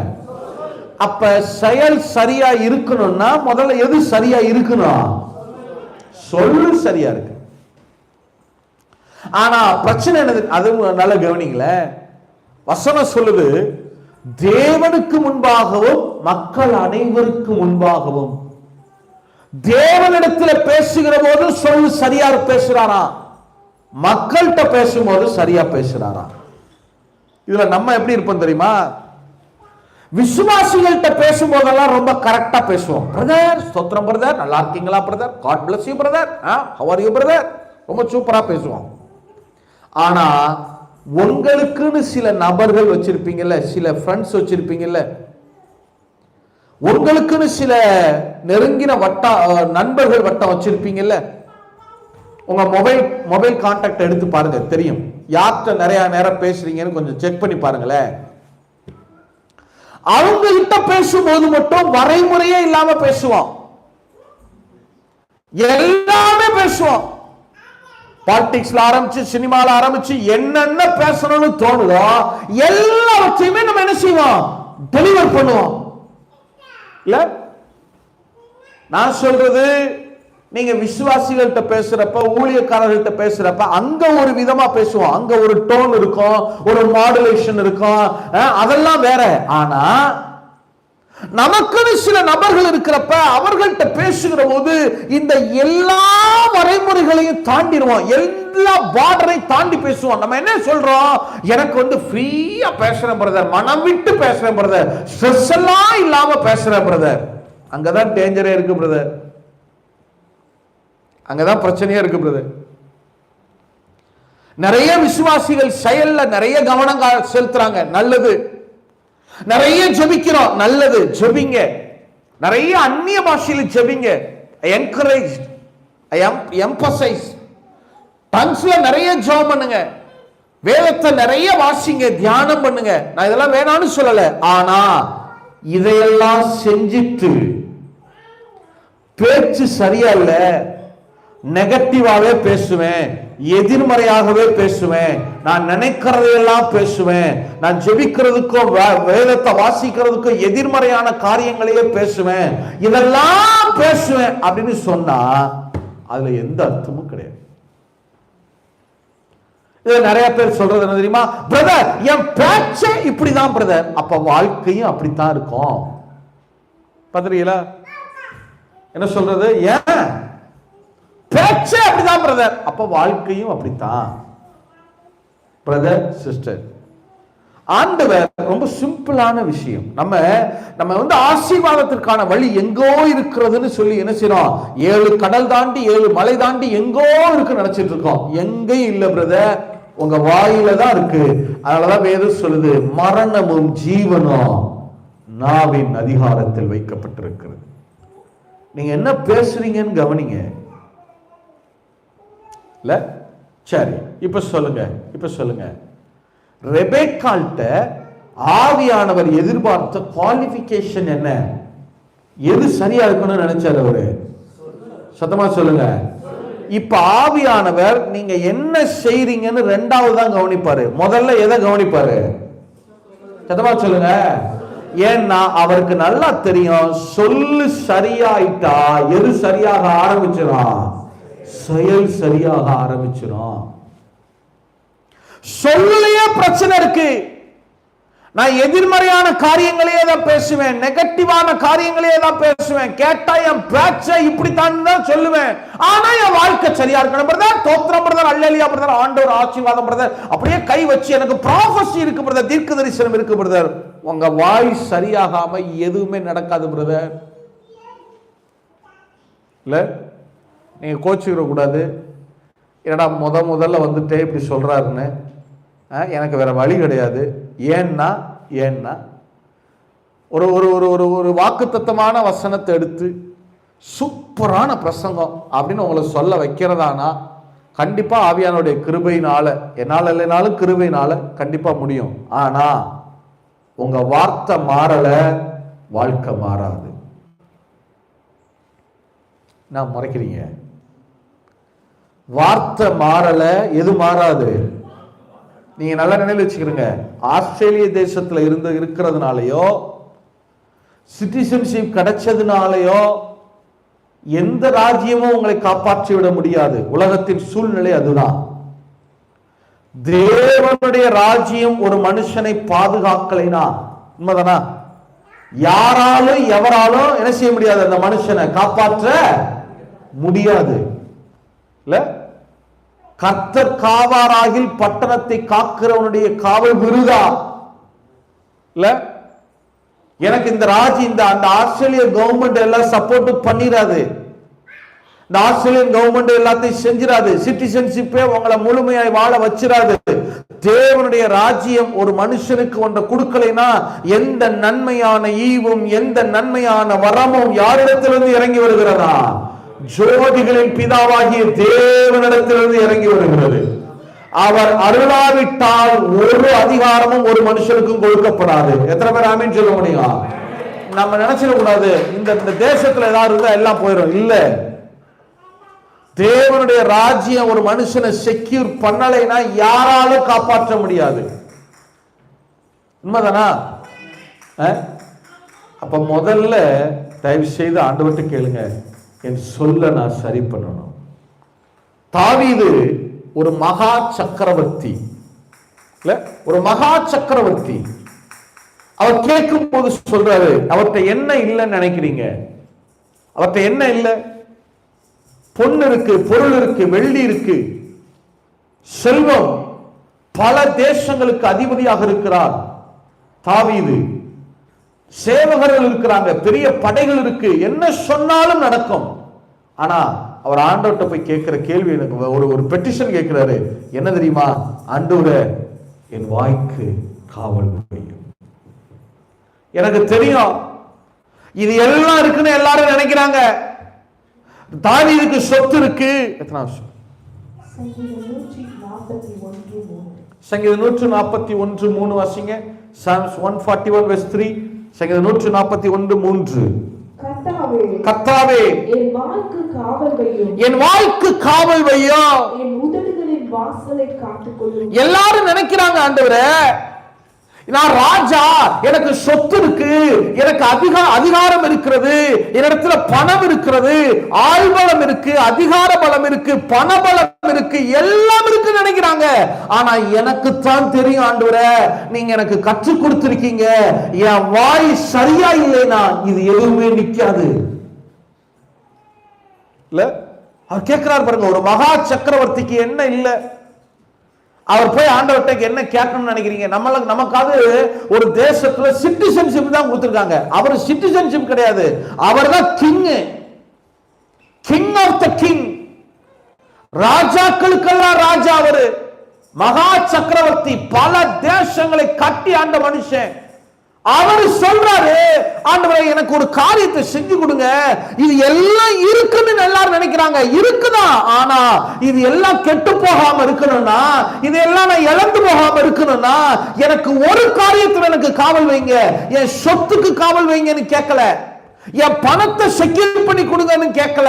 அப்ப செயல் சரியா இருக்கணும்னா முதல்ல எது சரியா இருக்கணும்? சொல்லு சரியா இருக்கு. ஆனா பிரச்சனை என்னது? அது நல்ல கவனிங்கள. வசனம் சொல்லுது, தேவனுக்கு முன்பாகவும் மக்கள் அனைவருக்கு முன்பாகவும். தேவனிடத்தில் பேசுகிற போது சொல்லு சரியா பேசுறாரா, மக்கள்கிட்ட பேசும்போது சரியா பேசுறாரா? இதுல நம்ம எப்படி இருப்போம் தெரியுமா? விசுவாசிகள்கிட்ட பேசும்போதெல்லாம் ரொம்ப கரெக்டா பேசுவோம். பிரதர் ஸ்தோத்திரம் பிரதர், நல்லா இருக்கீங்களா brother, god bless you brother, how are you brother, ரொம்ப சூப்பரா பேசுவோம். ஆனா உங்களுக்குன்னு சில நபர்கள் வச்சிருப்பீங்கல்ல, சில ஃப்ரெண்ட்ஸ் வச்சிருப்பீங்கல்ல, உங்களுக்குன்னு சில நெருங்கின நண்பர்கள் வட்டம் வச்சிருப்பீங்கல்ல. உங்க மொபைல் கான்டாக்ட் எடுத்து பாருங்க, தெரியும் யார்கிட்ட நிறைய நேரம் பேசுறீங்கன்னு கொஞ்சம் செக் பண்ணி பாருங்களேன். அவங்க கிட்ட பேசும்போது மட்டும் வரைமுறையே இல்லாம பேசுவோம், எல்லாமே பேசுவோம். பாலிடிக்ஸ்ல ஆரம்பிச்சு சினிமால ஆரம்பிச்சு என்னென்ன பேசணும்னு தோணுதோ எல்லாவற்றையுமே நம்ம என்ன செய்வோம்? டெலிவர் பண்ணுவோம். இல்ல நான் சொல்றது, நீங்க விசுவாசிகள்கிட்ட பேசுறப்ப, ஊழியக்காரர்கள்ட்ட பேசுறப்ப அங்க ஒரு விதமா பேசுவோம், அங்க ஒரு டோன் இருக்கும், ஒரு மாடுலேஷன் இருக்கும், அதெல்லாம் வேற. ஆனா நமக்குன்னு சில நபர்கள் இருக்கிறப்ப அவர்கள்ட்ட பேசுகிற போது இந்த எல்லா வரைமுறைகளையும் தாண்டிடுவோம், எல்லா பார்டரை தாண்டி பேசுவோம். நம்ம என்ன சொல்றோம்? எனக்கு வந்து ஃப்ரீயா பேசுறேன் பிரதர், மனம் விட்டு பேசுறேன் பிரதர், ஸ்ட்ரெஸ் எல்லாம் இல்லாம பேசுறேன் பிரதர். அங்கதான் டேஞ்சரே இருக்கு பிரதர், அங்கதான் பிரச்சனையே இருக்கு பிரதர். நிறைய விசுவாசிகள் செயல்ல நிறைய கவனம் செலுத்துறாங்க, நல்லது. நிறைய ஜெபிக்கிறோம், நல்லது, ஜெபிங்க. நிறைய அந்நிய பாஷையில ஜெபிங்க, என்கரேஜ், எம்பசைஸ். டங்ஸ்ல நிறைய ஜெபம் பண்ணுங்க, வேதத்தை நிறைய வாசிங்க, தியானம் பண்ணுங்க. நான் இதெல்லாம் வேணான்னு சொல்லல. ஆனா இதையெல்லாம் செஞ்சிட்டு பேச்சு சரியா இல்ல, நெகட்டிவாவே பேசுவேன், எதிர்மறையாகவே பேசுவேன், நான் நினைக்கிறதையெல்லாம் பேசுவேன், நான் ஜெபிக்கிறதுக்கும் வேதத்தை வாசிக்கிறதுக்கும் எதிர்மறையான காரியங்களையே பேசுவேன், இதெல்லாம் பேசுவேன் அப்படின்னு சொன்னா அதுல எந்த அர்த்தமும் கிடையாது. இது நிறைய பேர் சொல்றது என்ன தெரியுமா? பிரதர் என் பேச்சே இப்படிதான் பிரதர், அப்ப வாழ்க்கையும் அப்படித்தான் இருக்கும். பாத்துறீங்களா என்ன சொல்றது? ஏன் பேச்சே அப்படிதான் பிரதர், அப்ப வாழ்க்கையும் அப்படித்தான். பிரதர் சிஸ்டர், ஆண்டவர் ரொம்ப சிம்பிளான விஷயம். நம்ம வந்து ஆசீர்வாதத்திற்கான வழி எங்கோ இருக்கிறதுன்னு சொல்லி என்ன செய்யறோம்? 7 கடல் தாண்டி 7 மலை தாண்டி எங்கோ இருக்கு நினைச்சிட்டு இருக்கோம். எங்கேயும் இல்ல பிரதர், உங்க வாயில தான் இருக்கு. அதனாலதான் வேதம் சொல்லுது, மரணமும் ஜீவனும் நாவின் அதிகாரத்தில் வைக்கப்பட்டிருக்கிறது. நீங்க என்ன பேசுறீங்கன்னு கவனிங்க. இல்ல சரி, இப்ப சொல்லுங்க, ரெபேக்கால்ட்ட ஆவியானவர் எதிர்பார்த்த குவாலிஃபிகேஷன் என்ன? எது சரியா இருக்கணும்னு நினைச்சாரு அவரு? சத்தமா சொல்லுங்க. இப்ப ஆவியானவர் நீங்க என்ன செய்றீங்கன்னு 2வது தான் கவனிப்பாரு, முதல்ல எதை கவனிப்பாரு? சத்தமா சொல்லுங்க. ஏன்னா அவருக்கு நல்லா தெரியும், சொல்லு சரியாயிட்டா எது சரியாக ஆரம்பிச்சிடும்? செயல் சரியாக ஆரம்பிச்சிடும். சொல்லையே பிரச்சனை இருக்கு. நான் எதிர்மறையான காரியங்களையே தான் பேசுவேன், நெகட்டிவான காரியங்களையே தான் பேசுவேன், கேட்டா என் பேச்சை இப்படித்தான் தான் சொல்லுவேன். ஆனா என் வாழ்க்கை சரியா இருக்கணும் பிரதர், தோத்திரம் பிரதர், அல்லேலூயா பிரதர், ஆண்டவர் ஆசீர்வாதம் பிரதர், அப்படியே கை வச்சு எனக்கு ப்ராஃபஸி இருக்கு பிரதர், தீர்க்க தரிசனம் இருக்கு பிரதர். உங்க வாய் சரியாகாம எதுவுமே நடக்காது பிரதர். இல்ல நீங்க கோச்சிக்கிற கூடாது, என்னடா முதல்ல வந்துட்டே இப்படி சொல்றாருன்னு. எனக்கு வேற வழி கிடையாது. ஏன்னா ஒரு ஒரு ஒரு ஒரு வாக்குத்தத்தமான வசனத்தை எடுத்து சூப்பரான பிரசங்கம் அப்படின்னு உங்களை சொல்ல வைக்கிறதானா கண்டிப்பா ஆவியானுடைய கிருபையினால, என்னால இல்லைனாலும் கிருபையினால கண்டிப்பா முடியும். ஆனா உங்க வார்த்தை மாறல, வாழ்க்கை மாறாது. நான் மறைக்கிறீங்க, வார்த்தை மாறல, எது மாறாது? நீங்க நல்ல நினைவில் வச்சுக்கிறீங்க. ஆஸ்திரேலிய தேசத்துல இருக்கிறதுனாலயோ சிட்டிசன்ஷிப் கிடைச்சதுனாலயோ எந்த ராஜ்யமும் உங்களை காப்பாற்றி விட முடியாது. உலகத்தின் சூழ்நிலை அதுதான். தேவனுடைய ராஜ்யம் ஒரு மனுஷனை பாதுகாக்கலைனா, உண்மைதானா? யாராலும் எவராலும் என்ன செய்ய முடியாது, அந்த மனுஷனை காப்பாற்ற முடியாது. இல்ல, கர்த்தர் காவாராகில் பட்டணத்தை காக்கிறவனுடைய காவல் விருதா. இல்ல, எனக்கு இந்த அந்த ஆஸ்திரேலிய கவர்மெண்ட் எல்லாம் சப்போர்ட் பண்ணிராது. இந்த ஆஸ்திரேலியன் கவர்மெண்ட் எல்லாத்தையும் செஞ்சிராது. சிட்டிசன்ஷிப்பே உங்களை முழுமையாய் வாழ வச்சிராது. தேவனுடைய ராஜ்யம் ஒரு மனுஷனுக்கு ஒன்றை கொடுக்கலைன்னா எந்த நன்மையான ஈவும் எந்த நன்மையான வரமும் யாரிடத்திலிருந்து இறங்கி வருகிறதா? ஜோதிகளின் பிதாவாகிய தேவனிடத்திலிருந்து இறங்கி வருகிறது. அவர் அருளாவிட்டால் ஒரு அதிகாரமும் ஒரு மனுஷனுக்கும் கொடுக்கப்படாது. எத்தனை பேர் ஆமீன் சொல்ல முடியும்? நம்ம நினைச்சிட கூடாது இந்த தேசத்துல ஏதாவது இருந்தா எல்லாம் போயிடும். இல்ல, தேவனுடைய ராஜ்யம் ஒரு மனுஷனை செக்யூர் பண்ணலைன்னா யாராலும் காப்பாற்ற முடியாது. உண்மைதானா? அப்ப முதல்ல தயவு செய்து ஆண்டவர்கிட்ட கேளுங்க, என் சொல்ல நான் சரி பண்ணணும். தாவீது ஒரு மகா சக்கரவர்த்தி, இல்ல, ஒரு மகா சக்கரவர்த்தி. அவர் கேட்கும் போது சொல்றாரு, அவர்கிட்ட என்ன இல்லைன்னு நினைக்கிறீங்க? அவர்கிட்ட என்ன இல்லை? பொண்ணு இருக்கு, பொருள் இருக்கு, வெள்ளி இருக்கு, செல்வம், பல தேசங்களுக்கு அதிபதியாக இருக்கிறார் தாவீது. சேவகர்கள் இருக்கிறாங்க, பெரிய படைகள் இருக்கு, என்ன சொன்னாலும் நடக்கும். ஆனா அவர் ஆண்டவர்கிட்ட போய் கேட்கிற கேள்வி, எனக்கு ஒரு பெட்டிஷன் கேட்கிறாரு. என்ன தெரியுமா? ஆண்டவரே, என் வாய்க்கு காவல் வையும். எனக்கு தெரியும் இது எல்லாம் இருக்குன்னு எல்லாரும் நினைக்கிறாங்க. தாவீதுக்கு சொத்து இருக்கு. எத்தனை வருஷம்? சங்கீதம் 141:3 வாசிங்க. Psalms 141 verse 3. சங்கீதம் 141:3. கர்த்தாவே, என் வாய்க்கு காவல் வையும், என் வாய்க்கு காவல் வையும், என் உதடுகளின் வாசலை காத்துக்கொள்ளும். எல்லாரும் நினைக்கிறாங்க, ஆண்டவரே நான் ராஜா, எனக்கு சொத்து இருக்கு, எனக்கு அதிகாரம் இருக்கிறது, என்னிடத்துல பணம் இருக்கிறது, ஆள்பலம் இருக்கு, அதிகார பலம் இருக்கு, பண பலம் இருக்கு, எல்லாம் இருக்கு நினைக்கிறாங்க. ஆனா எனக்குத்தான் தெரியும் ஆண்டவரே, நீங்க எனக்கு கற்றுக் கொடுத்திருக்கீங்க, என் வாய் சரியா இல்லைனா இது எதுவுமே நிக்காது. இல்ல, அவர் கேட்கிறார் பாருங்க, ஒரு மகா சக்கரவர்த்திக்கு என்ன இல்லை? அவர் போய் ஆண்டவர்கிட்ட என்ன கேட்கணும்னு நினைக்கிறீங்க? நமக்காவது ஒரு தேசத்துல சிட்டிசன்ஷிப் தான் கொடுத்திருக்காங்க. அவர் சிட்டிசன்ஷிப் கிடையாது, அவர் தான் king, king of the king. ராஜாக்களுக்கெல்லாம் ராஜா அவரு, மகா சக்கரவர்த்தி, பல தேசங்களை கட்டி ஆண்ட மனுஷன். அவர் சொல்றாரு, ஆண்டவரே எனக்கு ஒரு காரியத்தை செஞ்சு கொடுங்க, இது எல்லாம் இருக்குன்னு எல்லாரும் நினைக்கிறாங்க, இருக்குதான். ஆனா இது எல்லாம் கெட்டு போகாம இருக்கணும்னா, இதெல்லாம் நான் இழந்து போகாம இருக்கணும்னா எனக்கு ஒரு காரியத்துல எனக்கு காவல் வைங்க. என் சொத்துக்கு காவல் வைங்கன்னு கேட்கல, என் பணத்தை செக்யூர் பண்ணி கொடுங்கன்னு கேட்கல,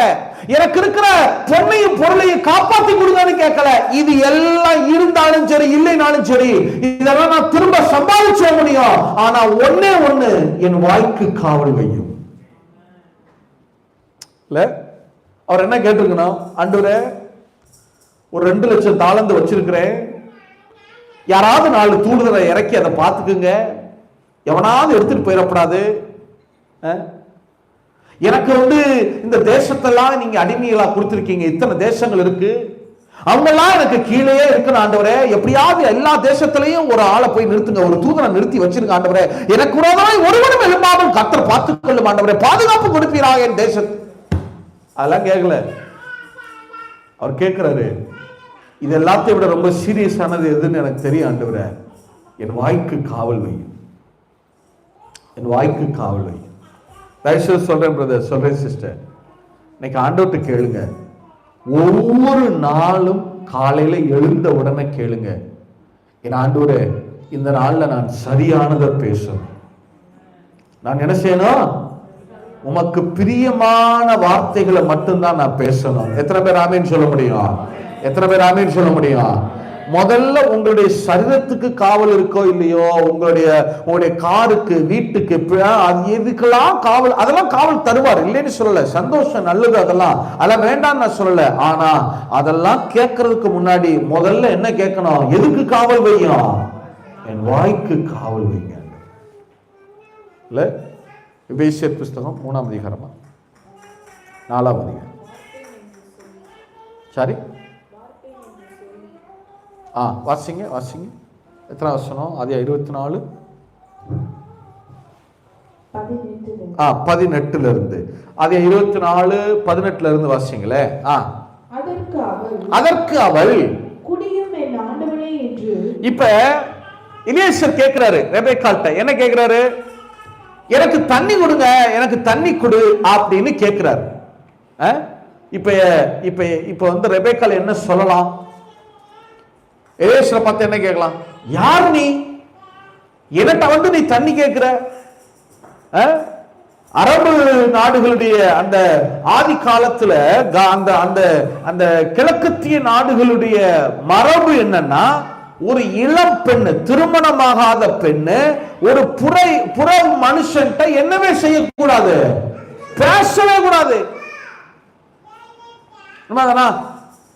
எனக்கு இருக்கிற பொண்ணையும் பொருளையும் காப்பாத்தி கொடுங்கன்னு கேட்கல. இது எல்லாம் இருந்தாலும் சரி இல்லைனாலும் சரி, இதெல்லாம் நான் திரும்ப சம்பாதிச்ச முடியும். ஆனா ஒண்ணே ஒண்ணு, என் வாய்க்கு காவல் வையும். இல்ல, அவர் என்ன கேட்டிருக்கணும்? ஆண்டவரே, ஒரு 2 லட்சம் தாளந்து வச்சிருக்கிறேன், யாராவது 4 தூடுதலை இறக்கி அதை பார்த்துக்குங்க, எவனாவது எடுத்துட்டு போயிடப்படாது. எனக்கு இந்த தேசத்தெல்லாம் நீங்க அடிமைகளா கொடுத்திருக்கீங்க, இத்தனை தேசங்கள் இருக்கு, அவங்கெல்லாம் எனக்கு கீழே இருக்கணும் ஆண்டவரே. எப்படியாவது எல்லா தேசத்திலையும் ஒரு ஆளை போய் நிறுத்துங்க, ஒரு தூதனை நிறுத்தி வச்சிருங்க ஆண்டவரே. எனக்கு விரோதமாய் ஒருவனும் எழும்பாமல் கர்த்தர் பார்த்துக் கொள்ளும் ஆண்டவரே, பாதுகாப்பு கொடுப்பீராக என் தேசத்து. அதெல்லாம் கேட்கல. அவர் கேட்கிறாரு, இது எல்லாத்தையும் விட ரொம்ப சீரியஸானது எதுன்னு எனக்கு தெரியும் ஆண்டவரே, என் வாய்க்கு காவல் வையும், என் வாய்க்கு காவல் வையும். தயவுசெய்து சொல்றேன் பிரதர், சொல்றேன் சிஸ்டர், இன்னைக்கு ஆண்டவர்கிட்ட கேளுங்க, ஒவ்வொரு நாளும் காலையில எழுந்த உடனே கேளுங்க, என் ஆண்டவரே இந்த நாள்ல நான் சரியானதை பேசணும். நான் என்ன செய்யணும்? உமக்கு பிரியமான வார்த்தைகளை மட்டும்தான் நான் பேசணும். எத்தனை பேர் ஆமீன் சொல்ல முடியும்? எத்தனை பேர் ஆமீன் சொல்ல முடியும்? முதல்ல உங்களுடைய சரீரத்துக்கு காவல் இருக்கோ இல்லையோ, உங்களுடைய காருக்கு, வீட்டுக்கு, அது எதுக்கெல்லாம் காவல், அதெல்லாம் காவல் தருவார், இல்லைன்னு சொல்லல. சந்தோஷம், நல்லது, அதெல்லாம் வேண்டாம் நான் சொல்லல. ஆனா அதெல்லாம் கேட்கறதுக்கு முன்னாடி முதல்ல என்ன கேட்கணும்? எதுக்கு காவல் வையும்? என் வாய்க்கு காவல் வைங்க. இல்ல, எபேசியர் புஸ்தகம் 3ஆம் அதிகாரமா 4ஆம் அதிகாரம், சரி வாசிங்க. எத்தனை வசனம்? அது 24 18 இருந்து, அது 24 18 இருந்து வாசிங்களே. அதற்கு அவள் இப்ப எலியேசர் கேட்கிறாரு ரெபெக்காள்கிட்ட, என்ன கேட்கிறாரு? எனக்கு தண்ணி கொடுங்க, எனக்கு தண்ணி கொடு அப்படின்னு கேட்கிறாரு. இப்ப வந்து ரெபெக்காள் என்ன சொல்லலாம்? எலியேசரை பார்த்து என்ன கேட்கலாம்? யார் நீ? என்கிட்ட வந்து நீ தண்ணி கேட்கிற? அரபு நாடுகளுடைய அந்த ஆதி காலத்துல அந்த கிழக்கத்திய நாடுகளுடைய மரபு என்னன்னா, ஒரு இளம் பெண்ணு, திருமணமாகாத பெண்ணு, ஒரு புற மனுஷன்ட்ட என்னவே செய்யக்கூடாது, பேசவே கூடாது.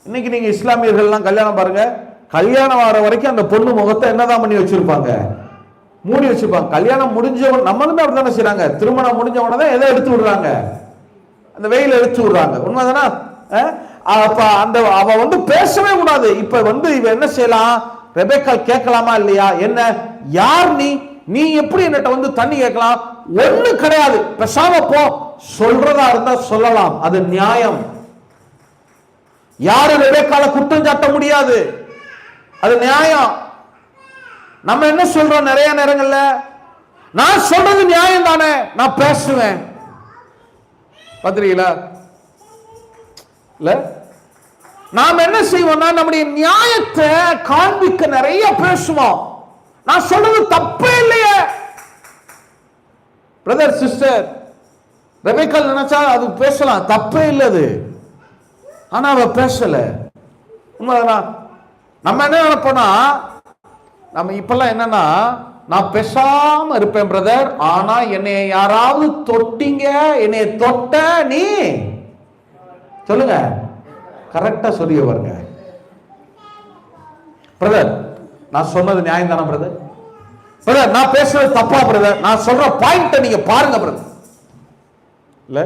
இன்னைக்கு நீங்க இஸ்லாமியர்கள் எல்லாம் கல்யாணம் பாருங்க, கல்யாணம் வர வரைக்கும் அந்த பொண்ணு முகத்தை என்னதான் பண்ணி வச்சிருப்பாங்க? மூடி வச்சிருப்பாங்க. கல்யாணம் முடிஞ்சவன், நம்மளுமே அப்படித்தானே செய்யறாங்க. திருமணம் முடிஞ்சவன தான் எதை எடுத்து விடுறாங்க? அந்த வெயில எடுத்து விடுறாங்க. உண்மைதானா? அப்ப அவ வந்து பேசவே கூடாது. இப்ப வந்து இவ என்ன செய்யலாம்? ரெபெக்காள் கேட்கலாமா இல்லையா? என்ன, யார் நீ? நீ எப்படி என்னட்ட வந்து தண்ணி கேட்கலாம்? ஒண்ணு கிடையாது, பேசாம போ. சொல்றதா இருந்தா சொல்லலாம், அது நியாயம். யாரும் ரெபெக்காளை குற்றம் சாட்ட முடியாது, அது நியாயம். நம்ம என்ன சொல்றோம் நிறைய நேரங்கள்ல? நான் சொல்றது நியாயம் தானே, நான் பேசுவேன். பாத்தீங்களா? இல்ல, நாம் என்ன செய்வோம்னா நம்முடைய நியாயத்தை காண்பிக்க நிறைய பேசுவோம். நான் சொல்றது தப்பே இல்லையே. பிரதர், சிஸ்டர், ரெபெக்காள் நினைச்சா அது பேசலாம், தப்பே இல்லது. ஆனா அவ பேசல. உண்மைதானா? நம்ம என்ன நினைப்போம்னா, நம்ம இப்பெல்லாம் என்னன்னா, நான் பேசாம இருப்பேன் பிரதர், ஆனா என்னை யாராவது தொட்டீங்க, என்னை தொட்ட நீ சொல்லுங்க, கரெக்டா சொல்லிய பாருங்க. பிரதர், நான் சொன்னது நியாயம் தானே பிரதர்? பிரதர், நான் பேசுறது தப்பா பிரதர்? நான் சொல்ற பாயிண்ட நீங்க பாருங்க பிரதர். இல்ல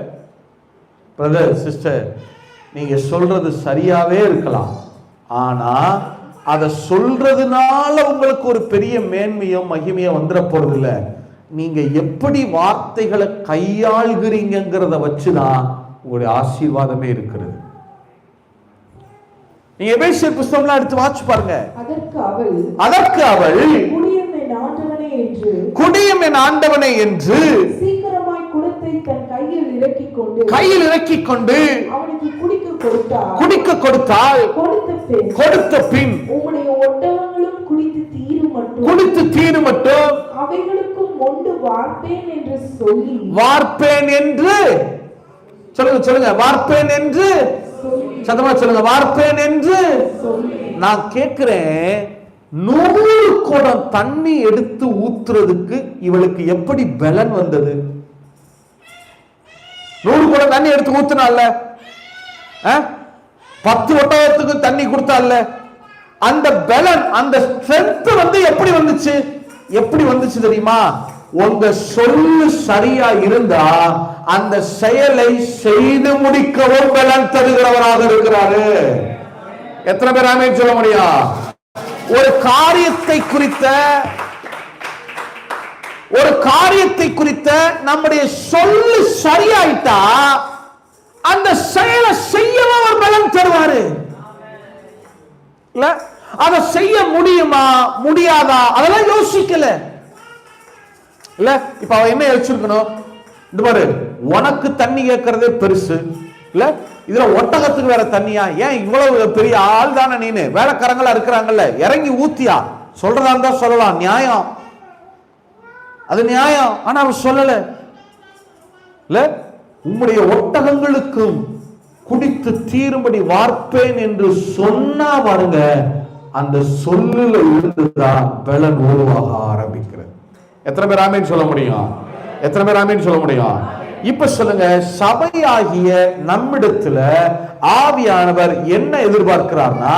பிரதர், சிஸ்டர், நீங்க சொல்றது சரியாவே இருக்கலாம், ஆனா அதை சொல்றதுனால உங்களுக்கு ஒரு பெரிய மேன்மையோ மகிமையோ வந்துட போறது இல்ல. நீங்க எப்படி வார்த்தைகளை கையாளுகிறீங்கிறத வச்சுதான் உங்களுடைய ஆசீர்வாதமே இருக்கிறது. நீங்க எபேசியர் புத்தகம்லாம் எடுத்து வாசிச்சு பாருங்க. அதற்கு அவள் குடியும் என் ஆண்டவனே என்று சீக்கிரமாய் குடத்தை தன் கையில் இறக்கிக் கொண்டு அவனுக்கு குடிக்க கொடுத்தாள். கொடுத்த பின் உம்முடைய ஒட்டகங்களும் குடித்து தீரும் மட்டும் அவைகளுக்கும் மொண்டு வார்ப்பேன் என்று சொல்லி, வார்ப்பேன் என்று சொல்லுங்க, வார்ப்பேன் என்று சத்தமா சொல்லுங்க, வார்ப்பேன் என்று. நான் கேட்கிறேன், 100 குடம் தண்ணி எடுத்து ஊத்துறதுக்கு இவளுக்கு எப்படி பலன் வந்தது? 100 குடம் தண்ணி எடுத்து ஊத்துனால, 10 ஒட்டகத்துக்கு தண்ணி கொடுத்தால, அந்த பலன், அந்த ஸ்ட்ரென்த் வந்து எப்படி வந்துச்சு? எப்படி வந்துச்சு தெரியுமா? உங்க சொல்லு சரியா இருந்தா அந்த செயலை செய்து முடிக்கவும் பலன் தருகிறவராக இருக்கிறாரு. எத்தனை பேர் ஆமென் சொல்ல முடியும்? ஒரு காரியத்தை குறித்த நம்முடைய சொல்லு சரியாயிட்டா அந்த செயலை செய்யவும் அவர் பலன் தருவாரு. இல்ல, அதை செய்ய முடியுமா முடியாதா அதெல்லாம் யோசிக்கல. இல்ல, இப்ப அவ என்ன யோசிச்சிருக்கணும்? இந்த பாரு, உனக்கு தண்ணி கேட்கறதே பெருசு இல்ல, இதுல ஒட்டகத்துக்கு வேற தண்ணியா? ஏன் இவ்வளவு பெரிய ஆள் தானே நீனு, வேலைக்காரங்களா இருக்கிறாங்கல்ல, இறங்கி ஊத்தியா? சொல்றதா இருந்தா சொல்லலாம், நியாயம், அது நியாயம். ஆனா அவர் சொல்லல. இல்ல, உம்முடைய ஒட்டகங்களுக்கும் குடித்து தீரும்படி வார்ப்பேன் என்று சொன்னா பாருங்க, அந்த சொல்லுல இருந்துதான் பலன் உருவாக ஆரம்பிக்கிறது. எத்தனை பேர் ஆமீன் சொல்ல முடியும்? எத்தனை பேர் ஆமீன் சொல்ல முடியும்? இப்ப சொல்லுங்க, சபையாகிய நம்மிடத்துல ஆவியானவர் என்ன எதிர்பார்க்கிறார்னா,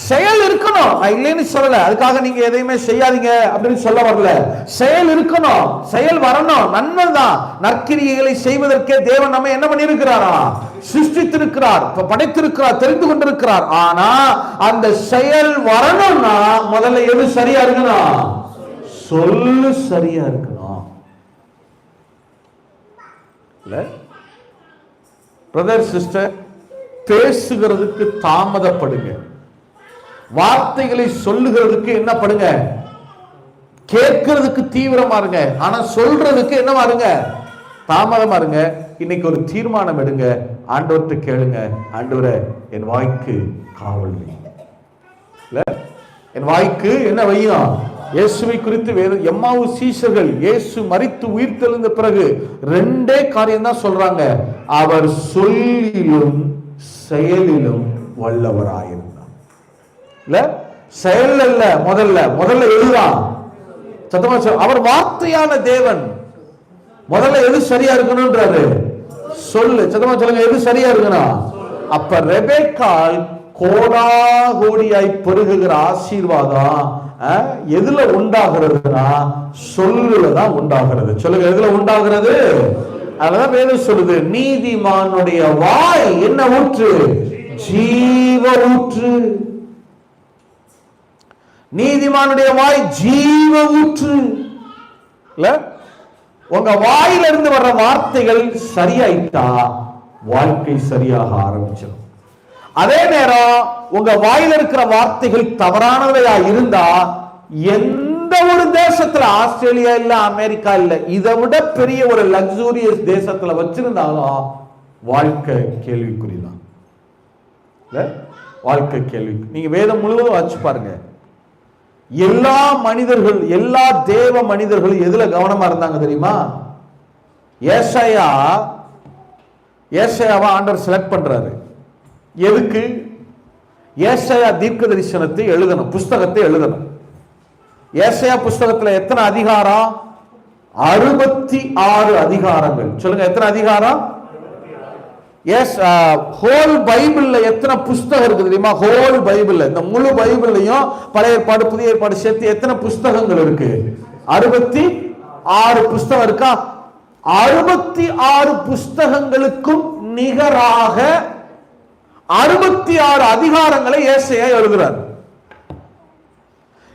செயல் இருக்கணும். நான் இல்லைன்னு சொல்லல, அதுக்காக நீங்க எதையுமே செய்யாதீங்க அப்படின்னு சொல்ல வரல. செயல் இருக்கணும், செயல் வரணும், நன்மைதான். நற்கிரியைகளை செய்வதற்கே தேவன் நம்ம என்ன பண்ணி இருக்கிறாரா? சிருஷ்டித்திருக்கிறார், படைத்திருக்கிறார், தெரிந்து கொண்டிருக்கிறார். ஆனா அந்த செயல் வரணும்னா முதல்ல எது சரியா இருக்கணும்? சொல்லு சரியா இருக்கணும். பிரதர் சிஸ்டர், பேசுகிறதுக்கு தாமதப்படுங்க, வார்த்தைகளை சொல்லுகிறதுக்கு என்ன படுங்க? கேட்கிறதுக்கு தீவிரமா இருங்க, ஆனா சொல்றதுக்கு என்னவா இருங்க? தாமதமா இருங்க. இன்னைக்கு ஒரு தீர்மானம் எடுங்க, ஆண்டவர்கிட்ட கேளுங்க, ஆண்டவரே என் வாய்க்கு காவல் வை. என் வாய்க்கு என்ன வையும்? இயேசுவை குறித்து எம்மாவு சீஷர்கள் இயேசு மரித்து உயிர் தெழுந்த பிறகு ரெண்டே காரியம் தான் சொல்றாங்க, அவர் சொல்லிலும் செயலிலும் வல்லவராயிருந்தார். இல்ல, செயல் இல்ல, முதல்ல எழுதான். சத்தமா அவர் வார்த்தையான தேவன். முதல்ல எது சரியா இருக்கணும்ன்றாரு? சொல்லு. சத்தமா சொல்லுங்க, எது சரியா இருக்கணும்? அப்ப ரெபெக்காள் கோடா கோடியாய் பெருகுகிற ஆசீர்வாதம் எதுல உண்டாகிறதுனா சொல்லுலதான் உண்டாகிறது. சொல்லுங்க, எதுல உண்டாகிறது? அதான் வேதம் சொல்லுது, நீதிமானுடைய வாய் என்ன ஊற்று? ஜீவ ஊற்று. நீதிமானுடைய வாய் ஜீவ ஊற்று. இல்ல, உங்க வாயில இருந்து வர்ற வார்த்தைகள் சரியாயிட்டா வாழ்க்கை சரியாக ஆரம்பிச்சிடும். அதே நேரம் உங்க வாயில இருக்கிற வார்த்தைகள் தவறானவையா இருந்தா, எந்த ஒரு தேசத்துல, ஆஸ்திரேலியா இல்ல, அமெரிக்கா இல்ல, இதை விட பெரிய ஒரு லக்ஸூரியஸ் தேசத்துல வச்சிருந்தாலும் வாழ்க்கை கேள்விக்குறிதான். வாழ்க்கை கேள்வி. நீங்க வேதம் முழுவதும் வச்சு பாருங்க, எல்லா மனிதர்கள், எல்லா தேவ மனிதர்களும் எதுல கவனமா இருந்தாங்க தெரியுமா? ஏசாயாவை ஆண்டவர் செலக்ட் பண்றாரு. எதுக்கு? ஏசாயா தீர்க்க தரிசனத்தை எழுதணும், புஸ்தகத்தை எழுதணும். ஏசாயா புஸ்தகத்துல எத்தனை அதிகாரம்? 66 அதிகாரங்கள். சொல்லுங்க, எத்தனை அதிகாரம்? எஸ், ஹோல் பைபிள்ல எத்தனை புஸ்தகம் இருக்கு தெரியுமா? ஹோல் பைபிள்ல, இந்த முழு பைபிள்லயும் பழைய ஏற்பாடு புதிய ஏற்பாடு சேர்த்து எத்தனை புஸ்தகங்கள் இருக்கு? 66 புஸ்தகம் இருக்கா? 66 புஸ்தகங்களுக்கும் நிகராக 66 அதிகாரங்களை ஏசாயா எழுதுறார்.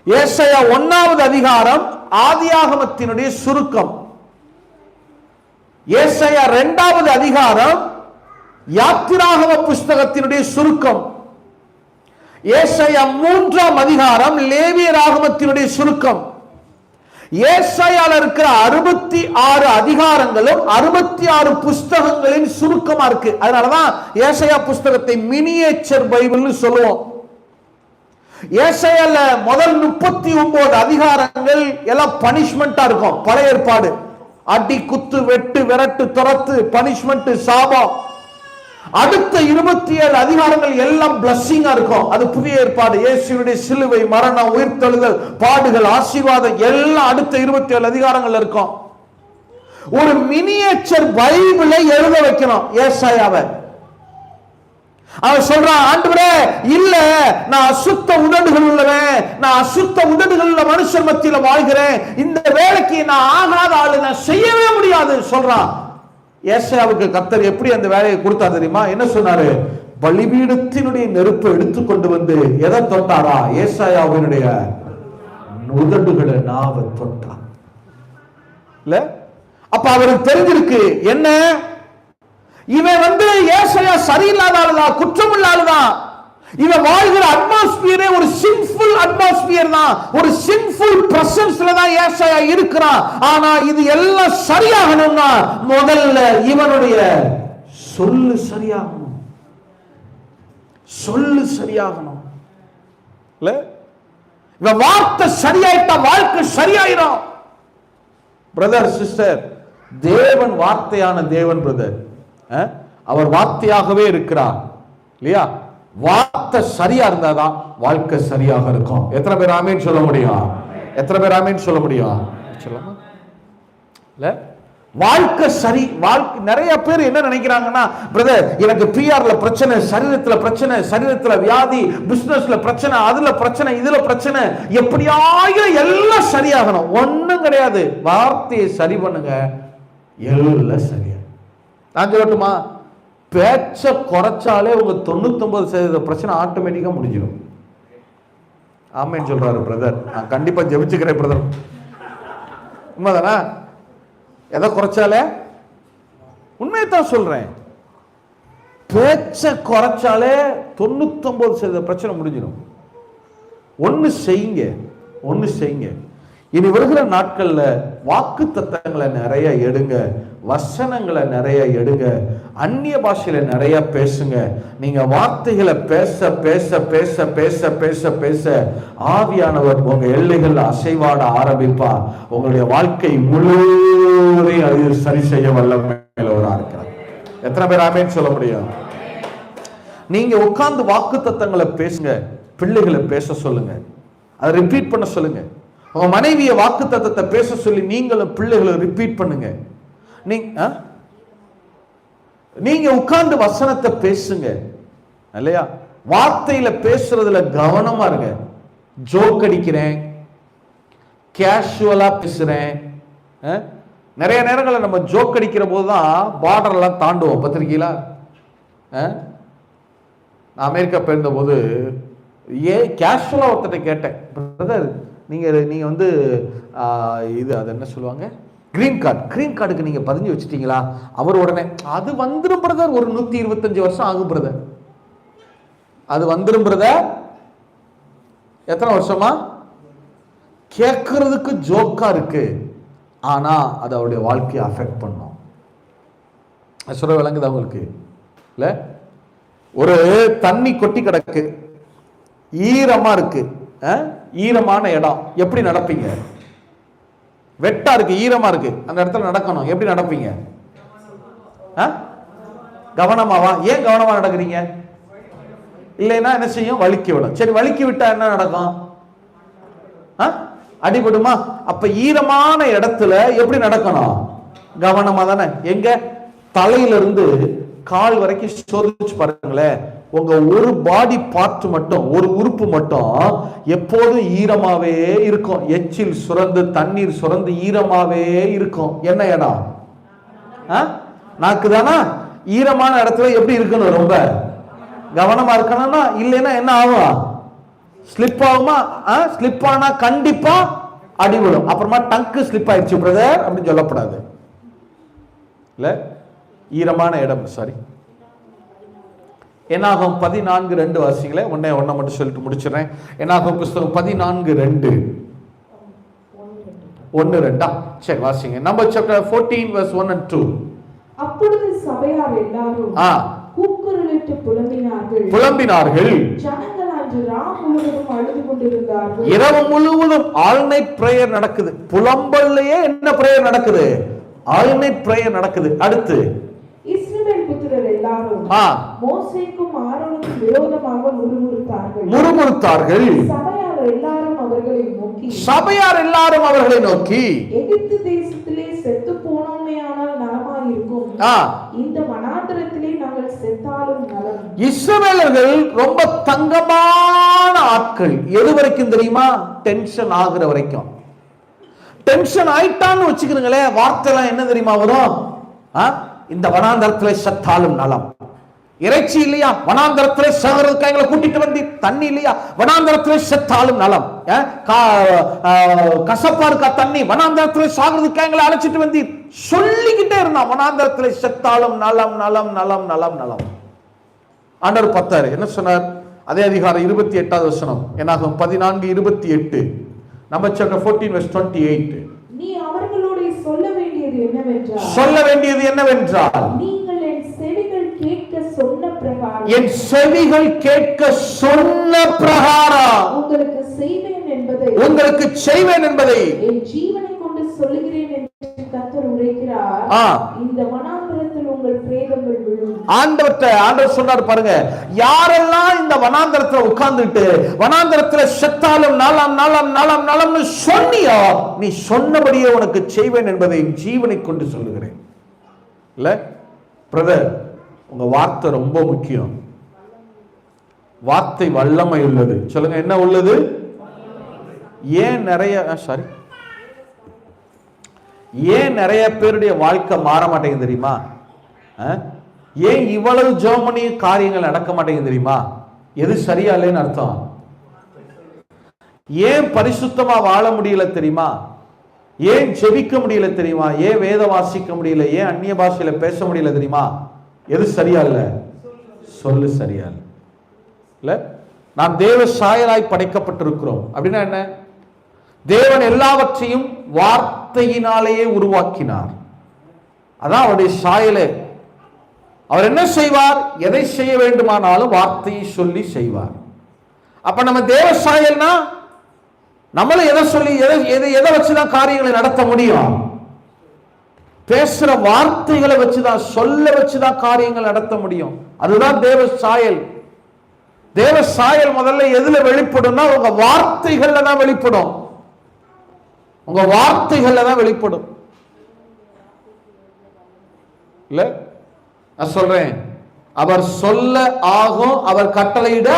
ஏசாயா 1வது அதிகாரம் ஆதியாகமத்தினுடைய சுருக்கம். ஏசாயா 2வது அதிகாரம் யாத்திராகம புஸ்தகத்தினுடைய சுருக்கம். ஏசாயா 3ஆம் அதிகாரம் லேவியராகமத்தினுடைய சுருக்கம். ஏசாயால இருக்கிற 66 அதிகாரங்களும் 66 புஸ்தகங்களின் சுருக்கமா இருக்கு. அதனாலதான் ஏசாயா புஸ்தகத்தை மினியேச்சர் பைபிள்னு சொல்லுவோம். ஏசாயால முதல் 39 அதிகாரங்கள் எல்லாம் பனிஷ்மெண்டா இருக்கும். பழைய ஏற்பாடு, அடி குத்து வெட்டு விரட்டு துரத்து, பனிஷ்மெண்ட், சாபம். அடுத்த 27 அதிகாரங்கள் எல்லாம் பிளஸ்ஸிங்கா இருக்கும். அது புதிய ஏற்பாடு, இயேசுவுடைய சிலுவை, மரணம், உயிர்த்தெழுதல், பாடுகள், ஆசீர்வாதம் எல்லாம் அடுத்த 27 அதிகாரங்கள் இருக்கும். ஒரு மினியேச்சர் பைபிளை எழுத வைக்கணும் ஏசாயாவை. அவன் சொல்றான், ஆண்டவரே இல்ல, நான் அசுத்த உதடுகள் உள்ளவன், நான் அசுத்த உதடுகள் உள்ள மனுஷன் மத்தியில வாழ்கிறேன், இந்த வேலைக்கு நான் ஆகாத ஆளு, நான் செய்யவே முடியாது சொல்றான். ஏசாயாவுக்கு கர்த்தர் எப்படி அந்த வேலையை கொடுத்தா தெரியுமா? என்ன சொன்னாரு? பலிபீடத்தினுடைய நெருப்பை எடுத்துக்கொண்டு வந்து எதை தொட்டாரா? ஏசாயாவினுடைய உதடுகளை நாவை தொட்டார். இல்ல, அப்ப அவருக்கு தெரிஞ்சிருக்கு என்ன, இவன் ஏசாயா சரியில்லாத ஆளுதான், குற்றம் இல்லாத ஆளுதான். இவன் வாழ்கிற அட்மாஸ்பியரே ஒரு சின்ஃபுல் அட்மாஸ்பியர் தான், ஒரு சின்ஃபுல் பிரசன்ஸ்ல தான் ஏசாயா இருக்கிறான். ஆனா இது எல்லாம் சரியாகணும்னா முதல்ல இவனுடைய சொல்லு சரியாகணும். சொல்லு சரியாகணும். இல்ல இவன் வார்த்தை சரியாயிட்டா வாழ்க்கை சரியாயிரும். பிரதர் சிஸ்டர், தேவன் வார்த்தையான தேவன் பிரதர். அவர் வார்த்தையாகவே இருக்கிறார் இல்லையா? வார்த்தை சரியா இருந்தாதான் வாழ்க்கை சரியாக இருக்கும். எத்தனை பேர் ஆமேன் சொல்ல முடியும்? எத்தனை பேர் ஆமேன் சொல்ல முடியும்? சொல்லமா இல்ல வாழ்க்கை சரி. வாழ்க்கை நிறைய பேர் என்ன நினைக்கிறாங்கன்னா, பிரதர் எனக்கு பிஆர்ல பிரச்சனை, சரீரத்துல பிரச்சனை, சரீரத்துல வியாதி, பிசினஸ்ல பிரச்சனை, அதுல பிரச்சனை, இதுல பிரச்சனை, எப்படியாயும் எல்லாம் சரியாகணும். ஒண்ணும் கிடையாது. வார்த்தையை சரி பண்ணுங்க, எல்லாம் சரியா. நான் சொல்லட்டுமா, பேச்ச குறைச்சாலே உங்க 99% பிரச்சனை ஆட்டோமேட்டிக்கா முடிஞ்சிடும். ஆமேன்னு சொல்றாரு பிரதர். நான் கண்டிப்பா ஜெபிச்சுக்கிறேன் பிரதர். உண்மைதானா? எதை குறைச்சாலே? உண்மையத்தான் சொல்றேன். பேச்ச குறைச்சாலே 99% பிரச்சனை முடிஞ்சிடும். ஒன்னு செய்யுங்க, ஒன்னு செய்யுங்க. இனி வருகிற நாட்கள்ல வாக்கு தத்தங்களை நிறைய எடுங்க, வசனங்களை நிறைய எடுங்க, அந்நிய பாஷையில நிறைய பேசுங்க. நீங்க வார்த்தைகளை பேச பேச பேச பேச பேச பேச ஆவியானவர் உங்க எல்லைகள் அசைவாட ஆரம்பிப்பார். உங்களுடைய வாழ்க்கை முழுவதையும் சரி செய்ய வல்லமையுள்ளவரா இருக்கிறார். எத்தனை பேர் ஆமென் சொல்ல முடியும்? நீங்க உட்கார்ந்து வாக்கு தத்தங்களை பேசுங்க, பிள்ளைகளை பேச சொல்லுங்க, அதை ரிப்பீட் பண்ண சொல்லுங்க. உங்க மனைவியை வாக்கு தத்தத்தை பேச சொல்லி நீங்களும் பிள்ளைகளும் ரிப்பீட் பண்ணுங்க. நீங்க உட்கார்ந்து வசனத்தை பேசுங்க இல்லையா? வார்த்தையில பேசுறதுல கவனமா இருங்க. ஜோக் அடிக்கிறேன், கேஷுவலா பேசுறேன். நிறைய நேரங்களில் நம்ம ஜோக் அடிக்கிற போதுதான் பார்டர் எல்லாம் தாண்டுவோம். பத்திரிக்கையில நான் அமெரிக்கா போயிருந்த போது கேஷுவலா ஒருத்தட்ட கேட்டேன், பிரதர் நீங்க வந்து இது அது என்ன சொல்லுவாங்க, கிரீன் கார்டுக்கு நீங்க பதிஞ்சு வச்சுட்டீங்களா? அவர் உடனே அது வந்துடும் பிரதர், ஒரு 125 வருஷம் ஆகும் பிரதர். அது வந்துடும் பிரதர். எத்தனை வருஷமா? கேட்கறதுக்கு ஜோக்கா இருக்கு, ஆனா அது அவருடைய வாழ்க்கையை அஃபெக்ட் பண்ணும். சொல்ல விளங்குது அவங்களுக்கு இல்ல? ஒரு தண்ணி கொட்டி கிடக்கு, ஈரமா இருக்கு, ஈரமான இடம், எப்படி நடப்பீங்க? வெட்டா இருக்கு, ஈரமா இருக்கு, அந்த இடத்துல நடக்கணும், எப்படி நடப்பீங்க? கவனமாவா? ஏன் கவனமா நடக்கிறீங்க? இல்லைன்னா என்ன செய்யும்? வலிக்கி விடும். சரி, வலிக்கி விட்டா என்ன நடக்கும்? அடிபடுமா? அப்ப ஈரமான இடத்துல எப்படி நடக்கணும்? கவனமா தானே. எங்க தலையிலிருந்து கால் வரைக்கும் சோதிச்சு பாருங்களேன். உங்க ஒரு பாடி பார்ட் மட்டும், ஒரு உறுப்பு மட்டும் எப்போதும் ஈரமாவே இருக்கும். எச்சில் சுரந்து தண்ணீர் சுரந்து ஈரமாவே இருக்கும். என்ன இடம்? நாக்கு தானா? ஈரமான இடத்துல எப்படி இருக்கணும்? ரொம்ப கவனமா இருக்கணும்னா. இல்லைன்னா என்ன ஆகும்? ஸ்லிப் ஆகுமா? ஸ்லிப் ஆனா கண்டிப்பா அடிவிடும். அப்புறமா டங்கு ஸ்லிப் ஆயிடுச்சு பிரதர் அப்படின்னு சொல்லப்படாது இல்ல? ஈரமான இடம். சாரி, என்னாகும் 14:2 வாசிங்களே. ஒன்ன மட்டும் சொல்லிட்டு முடிச்சிடறேன். என்னாகும் புஸ்தகம் 14:2 1-2. சரி வாசிங்க. Number chapter 14 verse 1 and 2. அப்பொழுது சபையார் எல்லாரும் கூக்குரலிட்டு புலம்பினார்கள். ஜனங்கள் அன்று ராம் முழுவதும் அழுது கொண்டிருந்தார்கள். இரவு முழுவதும் ஆல் நைட் பிரேயர் நடக்குது. புலம்பல்லையே என்ன பிரேயர் நடக்குது? ஆல் நைட் பிரேயர் நடக்குது. அடுத்து இஸ்ரவேல் புத்திரர் எல்லாரும் மோசேக்கும் ஆரோனுக்கும் விரோதமாக முறுமுறுத்தார்கள். சபையார் எல்லாரும் அவர்களை நோக்கி எகிப்து தேசத்திலே செத்து போனோமேயானால் நலமாயிருக்கும், இந்த வனாந்தரத்திலே நாங்கள் செத்தாலும் நலம். இஸ்ரவேலர்கள் ரொம்ப தங்கமான ஆட்கள். எது வரைக்கும் தெரியுமா? டென்ஷன் ஆகுற வரைக்கும். டென்ஷன் ஆயிட்டான்னு வச்சுக்கிறீங்களே, வார்த்தை எல்லாம் என்ன தெரியுமா வரும்? இந்த வனாந்தரத்திலே செத்தாலும் நலம். இறைச்சி இல்லையா? வனாந்தரத்திலே சாகிறதுக்கு எங்களை கூட்டிட்டு வந்து. தண்ணி இல்லையா? வனாந்தரத்திலே செத்தாலும் நலம். கசப்பா இருக்கா தண்ணி? வனாந்தரத்திலே சாகிறதுக்கு எங்களை அழைச்சிட்டு வந்து சொல்லிக்கிட்டே இருந்தான். வனாந்தரத்திலே செத்தாலும் நலம் நலம் நலம் நலம் நலம். ஆண்டவர் பார்த்தாரு. என்ன சொன்னார்? அதே அதிகாரம் 28வது வசனம். என்னாகும் 14:28. Number chapter 14 verse 28. நீ அவர்களோடு சொல்ல வேண்டியது என்னவென்றால் நீங்கள் என் செவிகள் கேட்க சொன்ன பிரகாரம் பிரகாரம் என் செவிகள் கேட்க சொன்ன பிரகாரம் உங்களுக்கு செய்வேன் என்பதை என் ஜீவனை கொண்டு சொல்லுகிறேன் என்று கர்த்தர் உரைக்கிறார். இந்த வனாந்தரத்தில் உங்கள் பிரேதங்கள் விழும். ஆண்டவர் சொன்னார் பாருங்க, யாரெல்லாம் இந்த வனாந்தரத்துல உட்கார்ந்துட்டு வனாந்தரத்துல செத்தாலும் நாளாம் சொன்னியோ, நீ சொன்னபடியே உனக்கு செய்வேன் என்பதை ஜீவனை கொண்டு சொல்லுகிறேன். இல்ல பிரதர், உங்க வார்த்தை ரொம்ப முக்கியம். வார்த்தை வல்லமை உள்ளது. சொல்லுங்க, என்ன உள்ளது? ஏன் நிறைய பேருடைய வாழ்க்கை மாற மாட்டேங்குது தெரியுமா? ஏன் இவ்வளவு ஜெர்மனி காரியங்கள் நடக்க மாட்டேங்குது தெரியுமா? எது சரியா இல்லைன்னு அர்த்தம். ஏன் பரிசுத்தமா வாழ முடியல தெரியுமா? ஏன் ஜெபிக்க முடியல தெரியுமா? ஏன் வேத வாசிக்க முடியல? ஏன் அந்நிய பாஷையில பேச முடியல தெரியுமா? எது சரியா இல்ல? சொல்லு சரியா இல்ல. நாம் தேவ சாயலாய் படைக்கப்பட்டிருக்கிறோம். அப்படின்னா என்ன? தேவன் எல்லாவற்றையும் வார்த்தையினாலேயே உருவாக்கினார். அதான் அவருடைய சாயலே. அவர் என்ன செய்வார்? எதை செய்ய வேண்டுமானாலும் வார்த்தையை சொல்லி செய்வார். அப்ப நம்ம தேவ சாயல்னா நம்மள எதை சொல்லி எதை வச்சுதான் காரியங்களை நடத்த முடியும்? பேசுற வார்த்தைகளை வச்சுதான், சொல்ல வச்சுதான் காரியங்கள் நடத்த முடியும். அதுதான் தேவ சாயல். தேவ சாயல் முதல்ல எதுல வெளிப்படும்னா உங்க வார்த்தைகள்ல தான் வெளிப்படும். உங்க வார்த்தைகள்ல தான் வெளிப்படும். இல்ல நான் சொல்றேன், அவர் சொல்ல ஆகும், அவர் கட்டளையிட.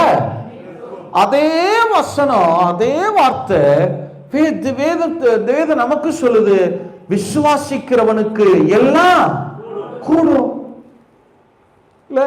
அதே வசனம், அதே வார்த்தை வேதம் நமக்கு சொல்லுது, விசுவாசிக்கிறவனுக்கு எல்லாம் கூடும்.